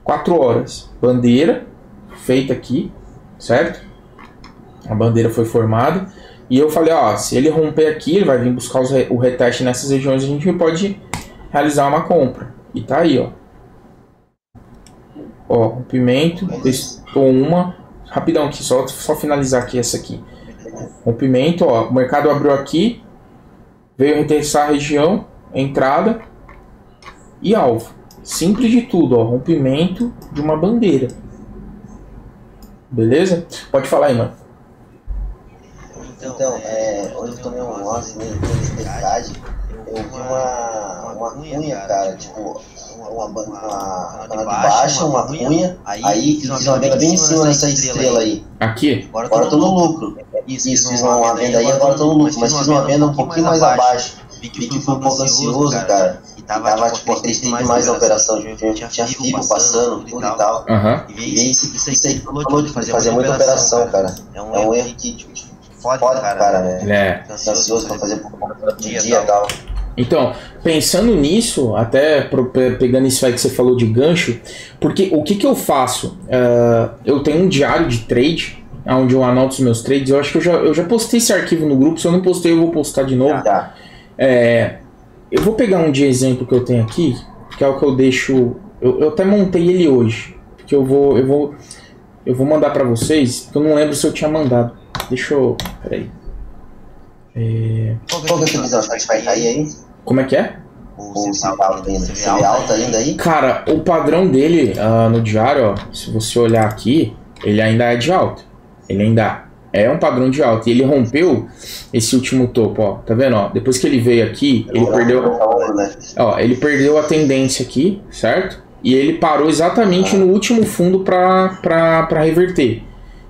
4 horas, bandeira feita aqui, certo? A bandeira foi formada. E eu falei, ó, se ele romper aqui, ele vai vir buscar o reteste nessas regiões, a gente pode realizar uma compra. E tá aí, ó. Ó, rompimento, testou uma. Rapidão aqui, só finalizar aqui essa aqui. Rompimento, ó, o mercado abriu aqui, veio retestar a região, entrada e alvo. Simples de tudo, ó, rompimento de uma bandeira. Beleza? Pode falar aí, mano. Então, hoje eu tomei um lance nele, eu vi uma cunha, cara, tipo, uma de baixa, uma cunha, aí fiz uma venda bem em cima nessa estrela aí. Aqui? Agora eu tô no lucro. Isso, fiz uma venda aí, agora eu tô no lucro, mas fiz uma venda um pouquinho mais abaixo. Vi que foi um pouco ansioso, cara. E tava tipo, acreditei demais na operação, tinha FIBO passando, tudo e tal. E isso aí falou de fazer muita operação, cara. É um erro que fode, cara, né? Tá ansioso pra fazer por dia e tal. Então, pensando nisso, até pegando isso aí que você falou de gancho, porque o que eu faço? Eu tenho um diário de trade, onde eu anoto os meus trades. Eu acho que eu já postei esse arquivo no grupo. Se eu não postei, eu vou postar de novo. Tá. Eu vou pegar um de exemplo que eu tenho aqui, que é o que eu deixo. Eu até montei ele hoje, porque eu vou mandar pra vocês, porque eu não lembro se eu tinha mandado. Deixa eu. Peraí. Qual que é a previsão? Acho que vai cair aí? Como é que é? Ou se vê alta ainda aí? Cara, o padrão dele no diário, ó, se você olhar aqui, ele ainda é de alta. Ele ainda é um padrão de alta. E ele rompeu esse último topo, ó. Tá vendo, ó? Depois que ele veio aqui, ele perdeu. Ó, ele perdeu a tendência aqui, certo? E ele parou exatamente no último fundo para reverter.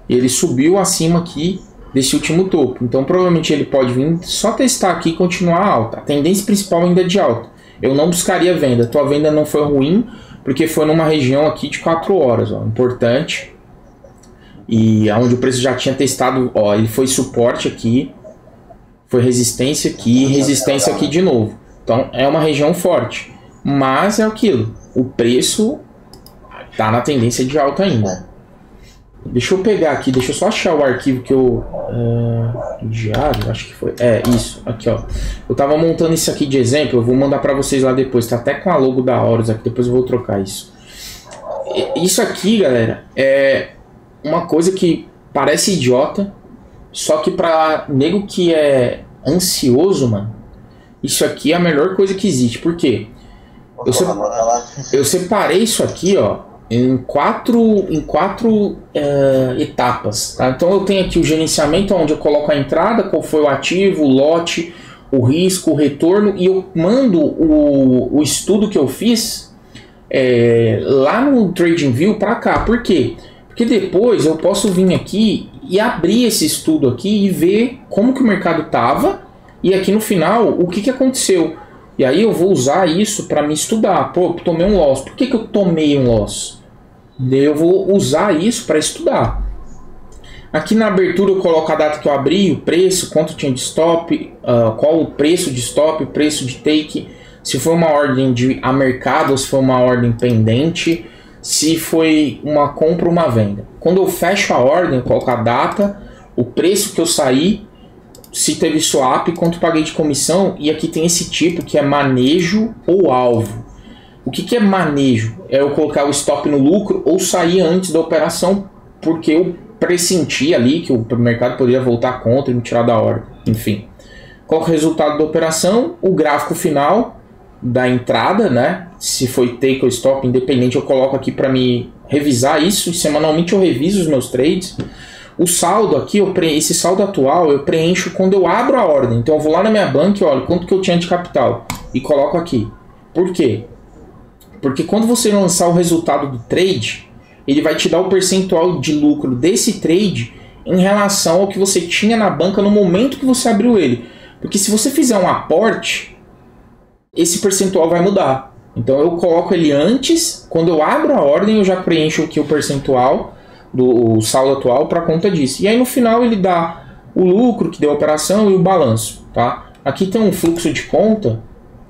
E ele subiu acima aqui desse último topo. Então provavelmente ele pode vir só testar aqui e continuar alta. A tendência principal ainda é de alta. Eu não buscaria venda. Tua venda não foi ruim, porque foi numa região aqui de 4 horas, ó. Importante. E onde o preço já tinha testado, ó, ele foi suporte aqui, foi resistência aqui, resistência aqui de novo. Então é uma região forte. Mas é aquilo. O preço tá na tendência de alta ainda. Deixa eu pegar aqui, deixa eu só achar o arquivo que eu... diário, acho que foi... isso, aqui ó. Eu tava montando isso aqui de exemplo, eu vou mandar pra vocês lá depois. Tá até com a logo da Horus aqui, depois eu vou trocar isso. Isso aqui, galera, é uma coisa que parece idiota, só que pra nego que é ansioso, mano, isso aqui é a melhor coisa que existe. Por quê? Eu separei isso aqui, ó, em quatro etapas, tá? Então eu tenho aqui o gerenciamento, onde eu coloco a entrada, qual foi o ativo, o lote, o risco, o retorno, e eu mando o estudo que eu fiz lá no TradingView para cá. Por quê? Porque depois eu posso vir aqui e abrir esse estudo aqui e ver como que o mercado tava, e aqui no final o que aconteceu. E aí eu vou usar isso para me estudar. Pô, eu tomei um loss. Por que eu tomei um loss? Eu vou usar isso para estudar. Aqui na abertura eu coloco a data que eu abri, o preço, quanto tinha de stop, qual o preço de stop, o preço de take, se foi uma ordem a mercado ou se foi uma ordem pendente, se foi uma compra ou uma venda. Quando eu fecho a ordem, eu coloco a data, o preço que eu saí, se teve swap, quanto paguei de comissão, e aqui tem esse tipo que é manejo ou alvo. O que é manejo? É eu colocar o stop no lucro ou sair antes da operação, porque eu pressenti ali que o mercado poderia voltar contra e me tirar da ordem. Enfim, coloco o resultado da operação, o gráfico final da entrada, né? Se foi take ou stop, independente, eu coloco aqui para me revisar isso. Semanalmente eu reviso os meus trades. O saldo aqui, esse saldo atual, eu preencho quando eu abro a ordem. Então eu vou lá na minha banca e olho quanto que eu tinha de capital e coloco aqui. Por quê? Porque quando você lançar o resultado do trade, ele vai te dar o percentual de lucro desse trade em relação ao que você tinha na banca no momento que você abriu ele. Porque se você fizer um aporte, esse percentual vai mudar. Então eu coloco ele antes, quando eu abro a ordem eu já preencho aqui o percentual do saldo atual para conta disso. E aí no final ele dá o lucro que deu a operação e o balanço. Tá? Aqui tem um fluxo de conta,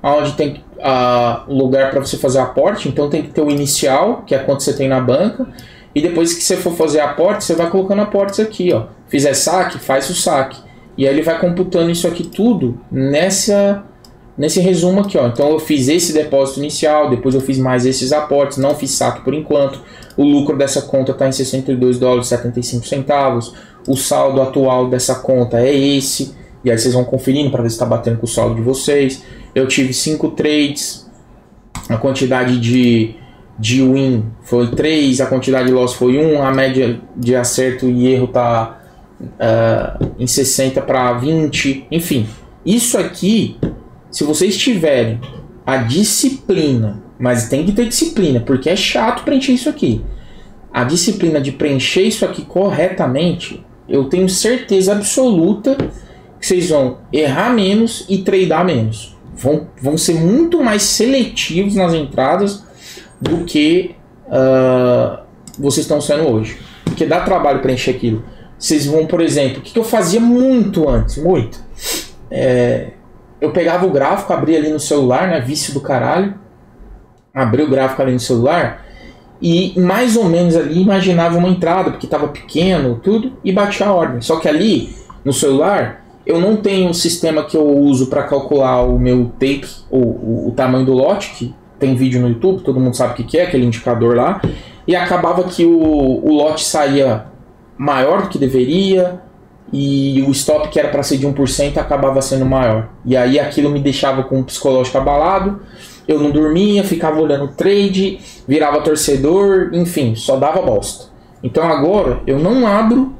onde tem lugar para você fazer aporte, então tem que ter o inicial, que é quanto você tem na banca, e depois que você for fazer aporte, você vai colocando aportes aqui, ó. Fizer saque, faz o saque. E aí ele vai computando isso aqui tudo nesse resumo aqui, ó. Então eu fiz esse depósito inicial, depois eu fiz mais esses aportes, não fiz saque por enquanto. O lucro dessa conta está em $62,75. O saldo atual dessa conta é esse. E aí vocês vão conferindo para ver se está batendo com o saldo de vocês. Eu tive 5 trades, a quantidade de win foi 3, a quantidade de loss foi 1, a média de acerto e erro está em 60 para 20, enfim. Isso aqui, se vocês tiverem a disciplina, mas tem que ter disciplina, porque é chato preencher isso aqui. A disciplina de preencher isso aqui corretamente, eu tenho certeza absoluta que vocês vão errar menos e tradar menos. Vão ser muito mais seletivos nas entradas do que vocês estão sendo hoje. Porque dá trabalho preencher aquilo. Vocês vão, por exemplo, o que eu fazia muito antes? Muito. Eu pegava o gráfico, abria ali no celular, né? Vício do caralho. Abri o gráfico ali no celular e mais ou menos ali imaginava uma entrada, porque estava pequeno, tudo, e batia a ordem. Só que ali no celular eu não tenho um sistema que eu uso para calcular o meu take, o tamanho do lote, que tem vídeo no YouTube, todo mundo sabe o que é, aquele indicador lá, e acabava que o lote saía maior do que deveria, e o stop que era para ser de 1% acabava sendo maior. E aí aquilo me deixava com o psicológico abalado, eu não dormia, ficava olhando o trade, virava torcedor, enfim, só dava bosta. Então agora eu não abro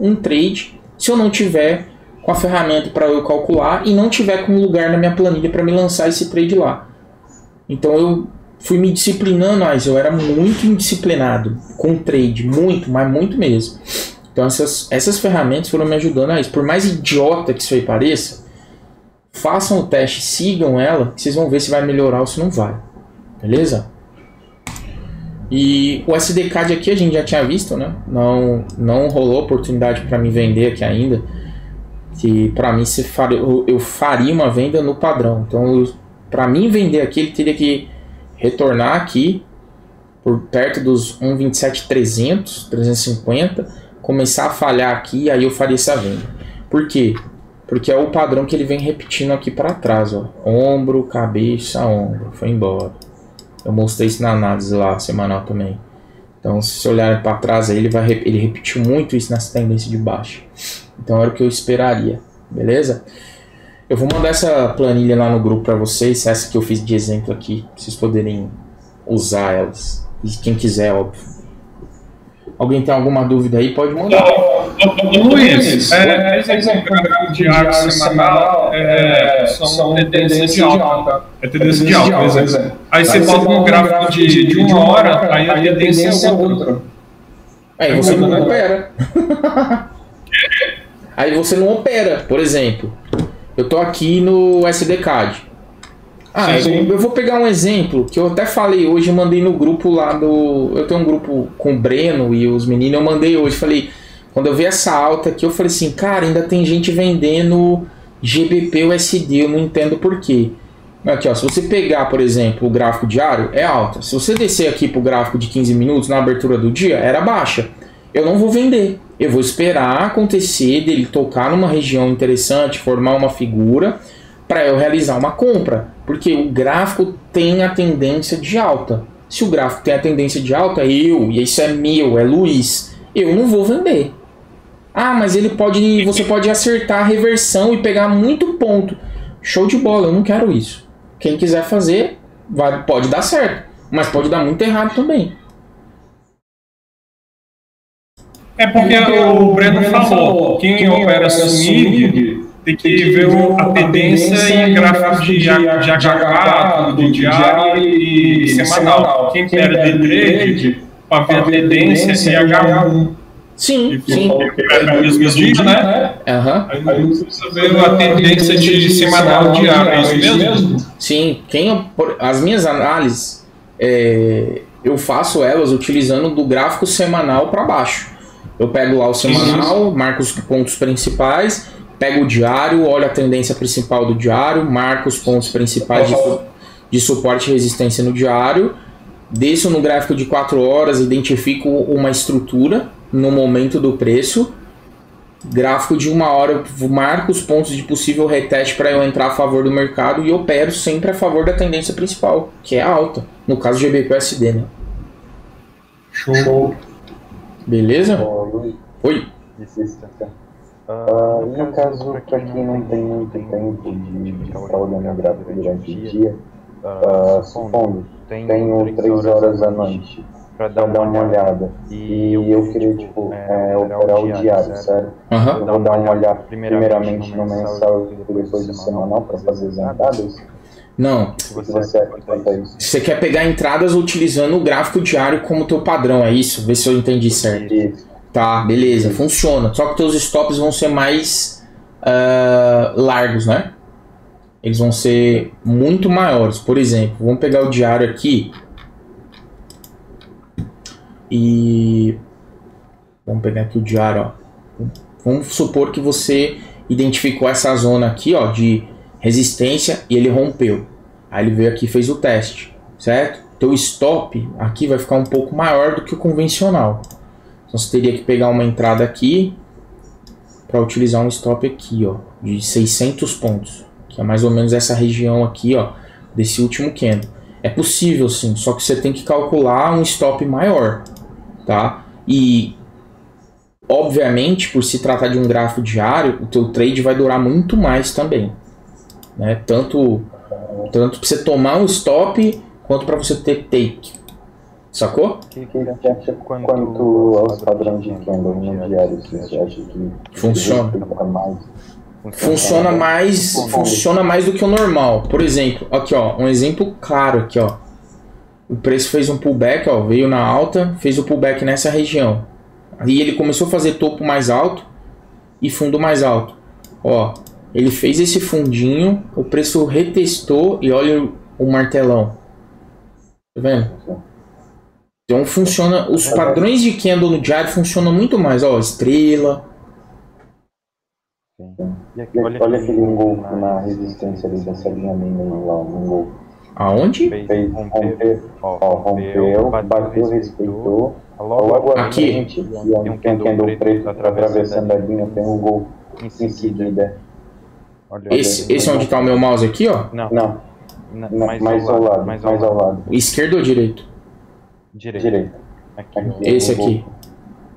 um trade se eu não tiver com a ferramenta para eu calcular e não tiver com um lugar na minha planilha para me lançar esse trade lá. Então eu fui me disciplinando, mas eu era muito indisciplinado com trade, muito, mas muito mesmo. Então essas ferramentas foram me ajudando a isso. Por mais idiota que isso aí pareça, façam o teste, sigam ela, que vocês vão ver se vai melhorar ou se não vai. Beleza? E o SDCAD aqui a gente já tinha visto, né? Não rolou oportunidade para me vender aqui ainda. Que para mim eu faria uma venda no padrão. Então para mim vender aqui ele teria que retornar aqui por perto dos 1,27,300, 350, começar a falhar aqui e aí eu faria essa venda. Por quê? Porque é o padrão que ele vem repetindo aqui para trás, ó. Ombro, cabeça, ombro. Foi embora. Eu mostrei isso na análise lá, semanal também. Então, se você olhar para trás, aí ele repetiu muito isso nessa tendência de baixa. Então, era o que eu esperaria. Beleza? Eu vou mandar essa planilha lá no grupo para vocês. Essa que eu fiz de exemplo aqui. Pra vocês poderem usar elas. E quem quiser, óbvio. Alguém tem alguma dúvida aí? Pode mandar. Luiz, esse gráfico diário semanal são tendências de alta. É tendência de alta, por exemplo. Aí você bota um gráfico de 1 hora, aí a tendência é outra. Aí você não opera. Aí você não opera. Por exemplo, eu tô aqui no SDCAD. Eu vou pegar um exemplo que eu até falei hoje, mandei no grupo lá do... Eu tenho um grupo com o Breno e os meninos, eu mandei hoje, falei... Quando eu vi essa alta aqui, eu falei assim, cara, ainda tem gente vendendo GBP USD, eu não entendo por quê. Aqui, ó, se você pegar, por exemplo, o gráfico diário, é alta. Se você descer aqui para o gráfico de 15 minutos na abertura do dia, era baixa. Eu não vou vender. Eu vou esperar acontecer dele tocar numa região interessante, formar uma figura, para eu realizar uma compra. Porque o gráfico tem a tendência de alta. Se o gráfico tem a tendência de alta, e isso é meu, é Luiz, eu não vou vender. Ah, mas você pode acertar a reversão e pegar muito ponto. Show de bola, eu não quero isso. Quem quiser fazer, pode dar certo, mas pode dar muito errado também. É porque o Breno falou, quem opera swing tem que ver a tendência em gráfico de H4, do diário e semanal. Quem opera de trade, para ver a tendência em H1. Sim. Mesmo dia, né? Aí você precisa ver a tendência de semanal diário, é isso mesmo? Sim, as minhas análises, eu faço elas utilizando do gráfico semanal para baixo. Eu pego lá o semanal, marco os pontos principais, pego o diário, olho a tendência principal do diário, marco os pontos principais de suporte e resistência no diário, desço no gráfico de 4 horas, identifico uma estrutura no momento do preço, gráfico de 1 hora, eu marco os pontos de possível reteste para eu entrar a favor do mercado e opero sempre a favor da tendência principal, que é alta, no caso de GBQSD, né? Show. Beleza? Oi. No caso, para quem não tem muito tempo de ficar olhando a gráfica durante o dia, supondo, tenho 3 horas à noite para dar uma olhada e eu queria operar o diário, certo? Eu vou dar uma olhada primeiramente no mensal e depois no semanal para fazer as entradas. Não. Você quer pegar entradas utilizando o gráfico diário como teu padrão, é isso? Vê se eu entendi certo. Isso. Tá, beleza, funciona. Só que teus stops vão ser mais largos, né? Eles vão ser muito maiores. Por exemplo, vamos pegar o diário aqui. E vamos pegar aqui o diário, ó. Vamos supor que você identificou essa zona aqui, ó, de resistência e ele rompeu. Aí ele veio aqui e fez o teste, certo? Teu stop aqui vai ficar um pouco maior do que o convencional. Então você teria que pegar uma entrada aqui para utilizar um stop aqui, ó, de 600 pontos, que é mais ou menos essa região aqui, ó, desse último candle. É possível sim, só que você tem que calcular um stop maior, tá? E obviamente, por se tratar de um gráfico diário, o teu trade vai durar muito mais também, né? Tanto para você tomar um stop quanto para você ter take. Sacou? Quanto aos padrões de candle no diário, você acha que funciona mais do que o normal. Por exemplo, aqui ó, um exemplo claro aqui ó. O preço fez um pullback, ó, veio na alta, fez o pullback nessa região. Aí ele começou a fazer topo mais alto e fundo mais alto. Ó, ele fez esse fundinho, o preço retestou e olha o martelão. Tá vendo? Então funciona, os padrões de candle no diário funcionam muito mais, ó, estrela. Olha aquele gol na resistência ali dessa linha lá, um gol. Aonde? Rompeu, bateu, respeitou. Logo aqui tem um candle preto atravessando a linha, tem um gol em seguida. Esse é onde está o meu mouse aqui, ó? Não. Mais ao lado. Esquerdo ou direito? Direito. Esse aqui.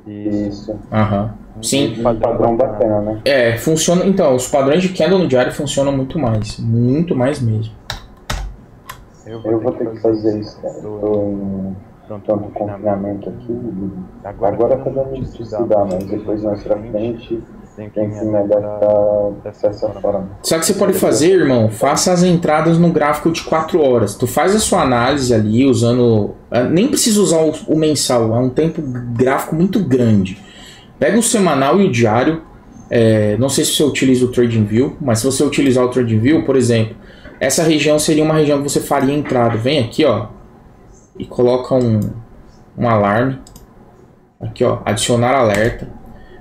Isso. Aham. Sim. Padrão bacana, né? É, funciona. Então, os padrões de candle no diário funcionam muito mais. Muito mais mesmo. Eu vou ter que fazer isso, cara. Estou em tanto confinamento aqui. Agora tá dando de estudar, mas depois mais pra frente tem que me adaptar dessa forma. Sabe o que você pode fazer, irmão? Faça as entradas no gráfico de 4 horas. Tu faz a sua análise ali usando... Nem precisa usar o mensal, é um tempo gráfico muito grande. Pega o semanal e o diário. Não sei se você utiliza o TradingView, mas se você utilizar o TradingView, por exemplo, essa região seria uma região que você faria entrada. Vem aqui, ó, e coloca um alarme. Aqui, ó, adicionar alerta.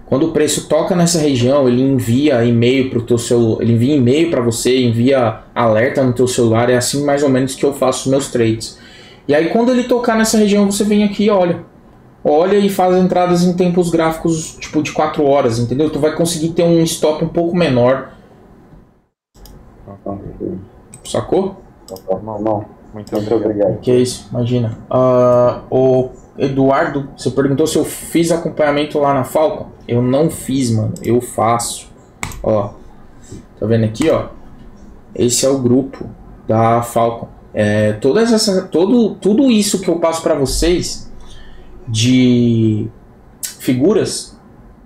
Quando o preço toca nessa região, ele envia e-mail para o teu celular, ele envia e-mail para você, envia alerta no teu celular. É assim mais ou menos que eu faço os meus trades. E aí quando ele tocar nessa região, você vem aqui e olha e faz entradas em tempos gráficos tipo de 4 horas, entendeu? Tu vai conseguir ter um stop um pouco menor. Sacou? Não. Muito obrigado. Que é isso, imagina. O Eduardo, você perguntou se eu fiz acompanhamento lá na Falcon. Eu não fiz, mano. Eu faço. Ó, tá vendo aqui, ó? Esse é o grupo da Falcon. Tudo isso que eu passo pra vocês de figuras,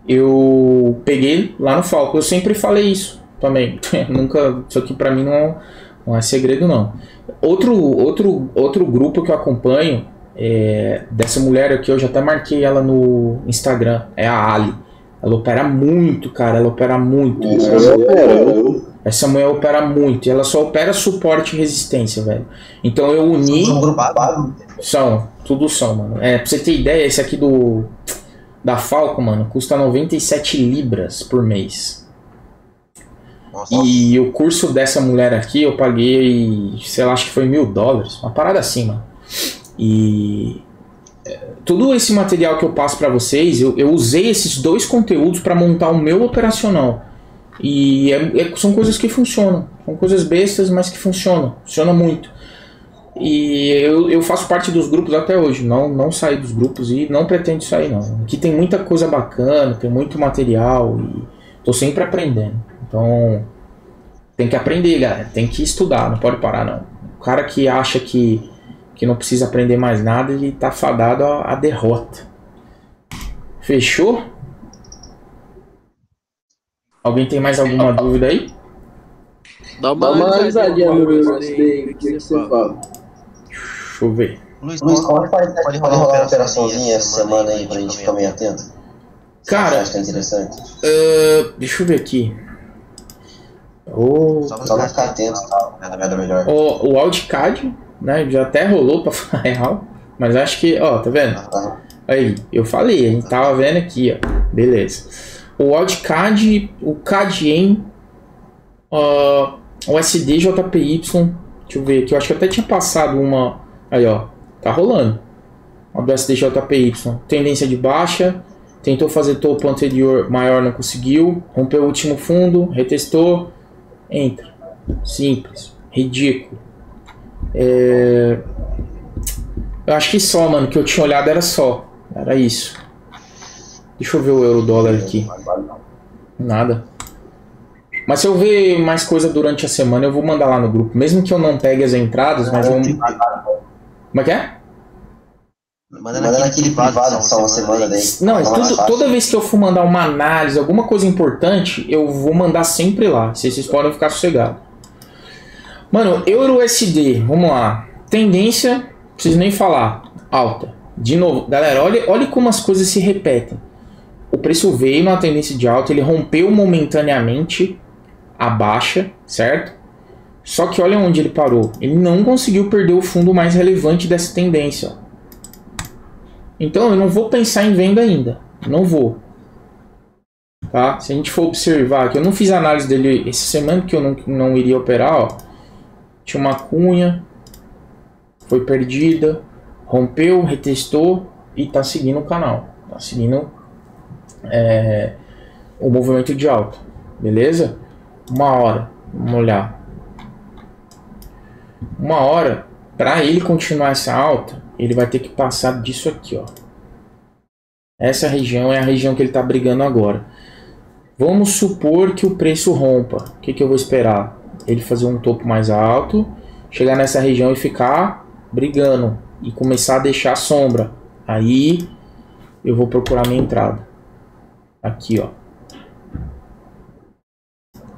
eu peguei lá no Falcon. Eu sempre falei isso também. Nunca, isso aqui pra mim não é segredo, não. Outro grupo que eu acompanho dessa mulher aqui, eu já até marquei ela no Instagram, é a Ali. Ela opera muito, cara, ela opera muito. Essa mulher opera muito, e ela só opera suporte e resistência, velho. Então eu uni... Tudo são, mano. Pra você ter ideia, esse aqui da Falcon, mano, custa 97 libras por mês. Nossa. E o curso dessa mulher aqui eu paguei, sei lá, acho que foi $1.000. Uma parada assim, mano. E todo esse material que eu passo pra vocês, eu usei esses 2 conteúdos pra montar o meu operacional. E são coisas que funcionam. São coisas bestas, mas que funcionam. Funciona muito. E eu faço parte dos grupos até hoje. Não saí dos grupos e não pretendo sair, não. Aqui tem muita coisa bacana, tem muito material e tô sempre aprendendo. Então, tem que aprender, galera. Tem que estudar, não pode parar, não. O cara que acha que não precisa aprender mais nada, ele tá fadado à derrota. Fechou? Alguém tem mais alguma dúvida aí? Dá uma analisadinha no meu daí, o que você fala? Deixa eu ver. Luiz, pode rolar uma operaçãozinha essa semana aí pra gente ficar meio atento? Cara, acho que é interessante. Deixa eu ver aqui. Só pra ficar atento, nada melhor. O Wildcard, né, já até rolou pra falar real, mas acho que, ó, tá vendo? Aí, eu falei, a gente tava vendo aqui, ó, beleza. O Wildcard, o CAD-EM, o SDJPY, deixa eu ver aqui, eu acho que até tinha passado uma, aí ó, tá rolando. Uma do SDJPY, tendência de baixa, tentou fazer topo anterior maior, não conseguiu, rompeu o último fundo, retestou, entra. Simples, ridículo. Eu acho que só, mano, que eu tinha olhado era isso. Deixa eu ver o euro-dólar aqui. Nada. Mas se eu ver mais coisa durante a semana, eu vou mandar lá no grupo. Mesmo que eu não pegue as entradas, mas eu... Como é que é? Manda naquele privado só uma semana daí. Não, toda vez que eu for mandar uma análise, alguma coisa importante, eu vou mandar sempre lá. Vocês podem ficar sossegados. Mano, Euro-USD, vamos lá. Tendência, não preciso nem falar. Alta. De novo, galera, olha como as coisas se repetem. O preço veio numa tendência de alta, ele rompeu momentaneamente a baixa, certo? Só que olha onde ele parou. Ele não conseguiu perder o fundo mais relevante dessa tendência. Então eu não vou pensar em venda ainda. Não vou. Tá? Se a gente for observar aqui, eu não fiz análise dele essa semana porque eu não iria operar. Ó. Tinha uma cunha, foi perdida, rompeu, retestou e tá seguindo o canal. Tá seguindo o movimento de alta. Beleza? Uma hora. Vamos olhar. Uma hora, para ele continuar essa alta, ele vai ter que passar disso aqui, ó. Essa região é a região que ele está brigando agora. Vamos supor que o preço rompa. O que eu vou esperar? Ele fazer um topo mais alto, chegar nessa região e ficar brigando e começar a deixar sombra. Aí eu vou procurar minha entrada. Aqui, ó.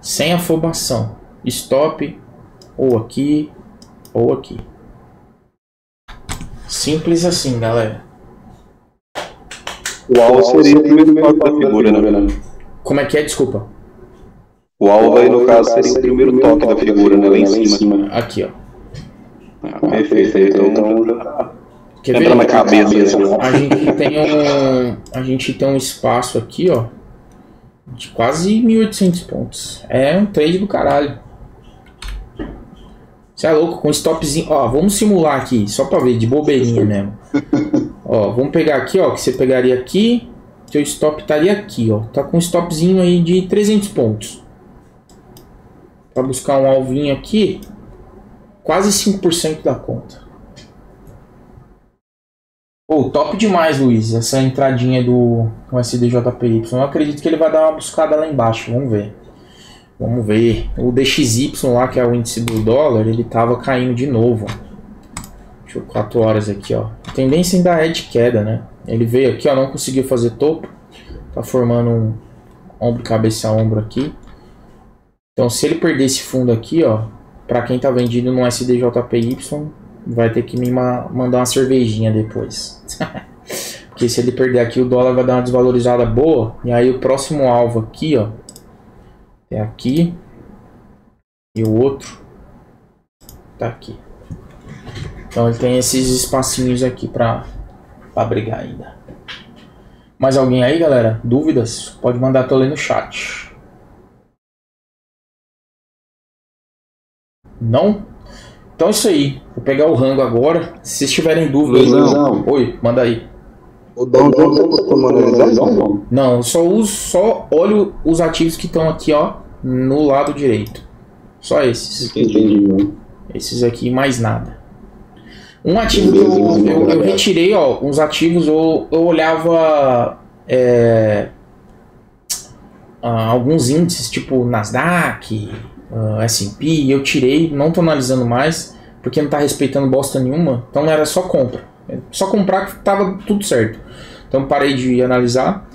Sem afobação. Stop ou aqui ou aqui. Simples assim, galera. O alvo seria o primeiro toque da figura, né? Como é que é? Desculpa. O alvo aí, no caso, seria o primeiro toque da figura, né? Lá em cima. Aqui, ó. Perfeito. Então, quer ver? Entra na cabeça. A gente tem um espaço aqui, ó. De quase 1.800 pontos. É um trade do caralho. Você é louco, com stopzinho. Ó, vamos simular aqui, só pra ver, de bobeirinha mesmo. Ó, vamos pegar aqui, ó, que você pegaria aqui. Seu stop estaria aqui, ó. Tá com um stopzinho aí de 300 pontos. Pra buscar um alvinho aqui, quase 5% da conta. Pô, top demais, Luiz, essa entradinha do SDJPY. Eu acredito que ele vai dar uma buscada lá embaixo, vamos ver. Vamos ver. O DXY lá, que é o índice do dólar, ele tava caindo de novo. Deixa eu 4 horas aqui, ó. A tendência ainda é de queda, né? Ele veio aqui, ó, não conseguiu fazer topo. Tá formando um ombro, cabeça, ombro aqui. Então, se ele perder esse fundo aqui, ó, pra quem tá vendido no SDJPY, vai ter que me mandar uma cervejinha depois. Porque se ele perder aqui, o dólar vai dar uma desvalorizada boa. E aí o próximo alvo aqui, ó, é aqui. E o outro tá aqui. Então ele tem esses espacinhos aqui pra brigar ainda. Mais alguém aí, galera? Dúvidas? Pode mandar, tô lendo no chat. Não? Então é isso aí. Vou pegar o rango agora. Se vocês tiverem dúvidas... Oi, manda aí. O Dow Jones você costuma analisar? Não, eu só olho os ativos que estão aqui, ó, no lado direito. Só esses. Entendi. Esses aqui, mais nada. Um ativo que eu retirei, ó, uns ativos eu olhava alguns índices, tipo Nasdaq, S&P, eu tirei, não tô analisando mais, porque não tá respeitando bosta nenhuma, então era só compra. Só comprar que tava tudo certo. Então parei de analisar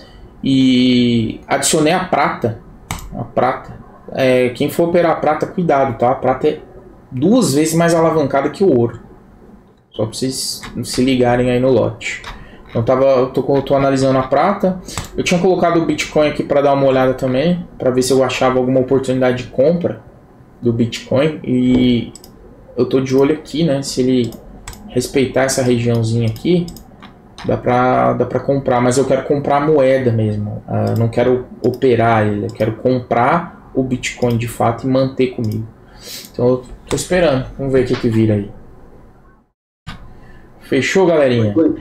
e adicionei a prata. A prata. Quem for operar a prata, cuidado, tá? A prata é 2 vezes mais alavancada que o ouro. Só pra vocês se ligarem aí no lote. Então tô analisando a prata. Eu tinha colocado o Bitcoin aqui para dar uma olhada também, para ver se eu achava alguma oportunidade de compra do Bitcoin. E eu tô de olho aqui, né? Se ele respeitar essa regiãozinha aqui, dá pra comprar. Mas eu quero comprar a moeda mesmo. Não quero operar ele. Eu quero comprar o Bitcoin de fato e manter comigo. Então eu tô esperando. Vamos ver o que vira aí. Fechou, galerinha? Oi.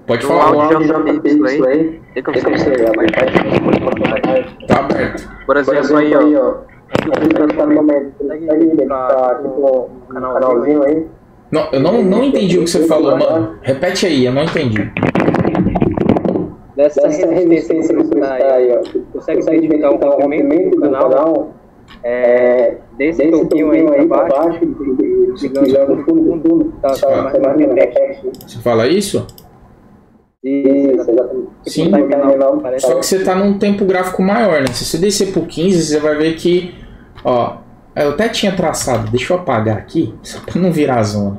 Pode falar. Tá aberto. Por exemplo, aí, ó. Canalzinho aí. Não, eu não entendi o que você falou, mano. Repete aí, eu não entendi. Dessa resistência que você tá aí, ó. Consegue identificar um movimento do canal? Desse toquinho aí pra baixo, ligando no fundo, tá mais reflexo. Você fala isso? Isso, exatamente. Sim, só que você tá num tempo gráfico maior, né? Se você descer por 15, você vai ver que, ó, eu até tinha traçado, deixa eu apagar aqui, só pra não virar a zona.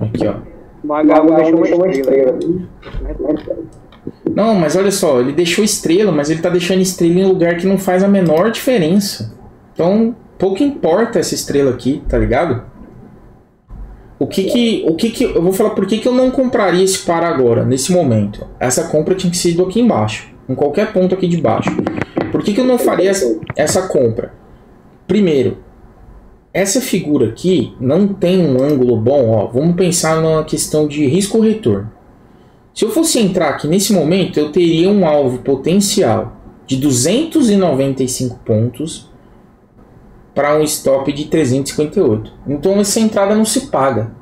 Aqui, ó. Deixou uma estrela. Não, mas olha só, ele deixou estrela, mas ele tá deixando estrela em um lugar que não faz a menor diferença. Então, pouco importa essa estrela aqui, tá ligado? Eu vou falar por que eu não compraria esse par agora, nesse momento. Essa compra tinha que ser do aqui embaixo, em qualquer ponto aqui de baixo. Por que eu não faria essa compra? Primeiro, essa figura aqui não tem um ângulo bom, ó. Vamos pensar na questão de risco-retorno. Se eu fosse entrar aqui nesse momento, eu teria um alvo potencial de 295 pontos para um stop de 358. Então essa entrada não se paga.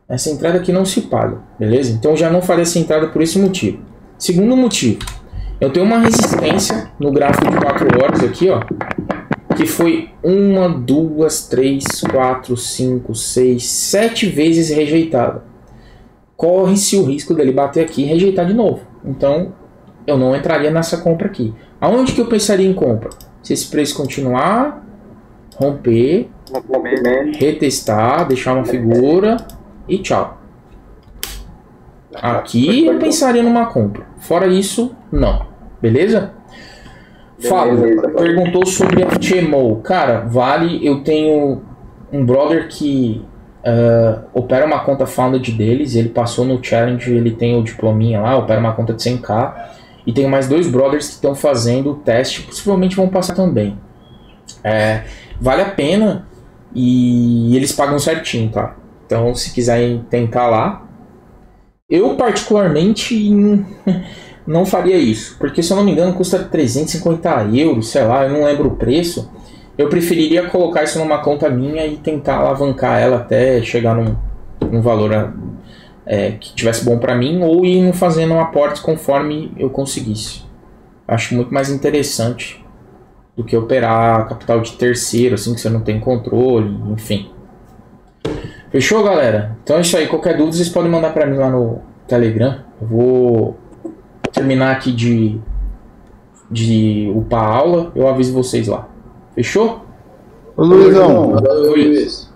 Essa entrada aqui não se paga, beleza? Então eu já não faria essa entrada por esse motivo. Segundo motivo, eu tenho uma resistência no gráfico de 4 horas aqui, ó, que foi 1, 2, 3, 4, 5, 6, 7 vezes rejeitada. Corre-se o risco dele bater aqui e rejeitar de novo. Então, eu não entraria nessa compra aqui. Aonde que eu pensaria em compra? Se esse preço continuar, romper, retestar, deixar uma figura e tchau. Aqui eu pensaria numa compra. Fora isso, não. Beleza? Fábio perguntou sobre a FTMO. Cara, vale, eu tenho um brother que opera uma conta founded deles, ele passou no challenge, ele tem o diplominha lá, opera uma conta de 100k, e tem mais 2 brothers que estão fazendo o teste, possivelmente vão passar também. Vale a pena e eles pagam certinho, tá? Então se quiserem tentar lá, eu particularmente não faria isso, porque se eu não me engano custa 350 euros, sei lá, eu não lembro o preço. Eu preferiria colocar isso numa conta minha e tentar alavancar ela até chegar num valor que tivesse bom pra mim, ou ir fazendo aportes conforme eu conseguisse. Acho muito mais interessante do que operar capital de terceiro, assim, que você não tem controle, enfim. Fechou, galera? Então é isso aí. Qualquer dúvida vocês podem mandar pra mim lá no Telegram. Eu vou terminar aqui de upar a aula, eu aviso vocês lá. Fechou? Ô Luizão. Luiz.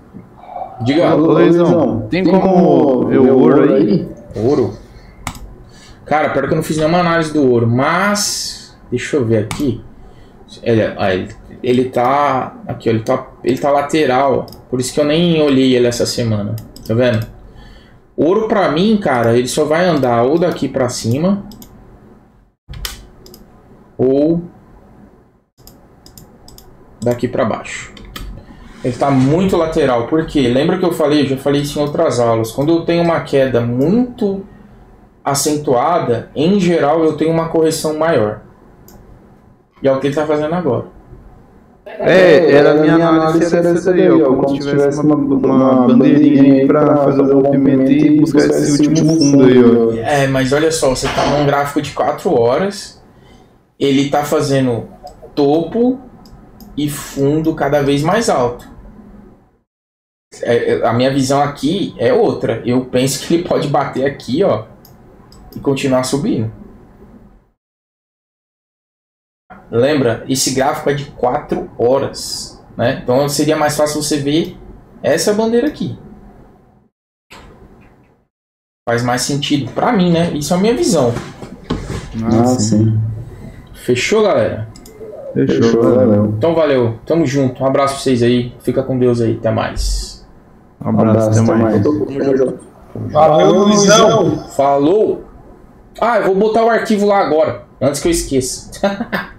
Diga. Ô Luizão, tem como ver o ouro aí? Ouro? Cara, pior que eu não fiz nenhuma análise do ouro, mas deixa eu ver aqui. Ele tá aqui, ó, ele tá lateral, por isso que eu nem olhei ele essa semana. Tá vendo? Ouro pra mim, cara, ele só vai andar ou daqui pra cima ou daqui pra baixo. Ele tá muito lateral, porque lembra que eu já falei isso em outras aulas, quando eu tenho uma queda muito acentuada, em geral eu tenho uma correção maior. E é o que ele tá fazendo agora. Era a minha análise, era essa daí, ó, como se tivesse uma bandeirinha aí pra fazer o movimento e buscar esse último fundo aí, ó. Mas olha só, você tá num gráfico de 4 horas, ele tá fazendo topo e fundo cada vez mais alto. A minha visão aqui é outra. Eu penso que ele pode bater aqui, ó, e continuar subindo. Lembra? Esse gráfico é de 4 horas, né? Então seria mais fácil você ver essa bandeira aqui. Faz mais sentido pra mim, né? Isso é a minha visão. Sim. Fechou, galera? Fechou, valeu. Então valeu, tamo junto. Um abraço pra vocês aí. Fica com Deus aí. Até mais. Um abraço, até mais. Valeu, Luizão. Falou. Eu vou botar o arquivo lá agora, antes que eu esqueça.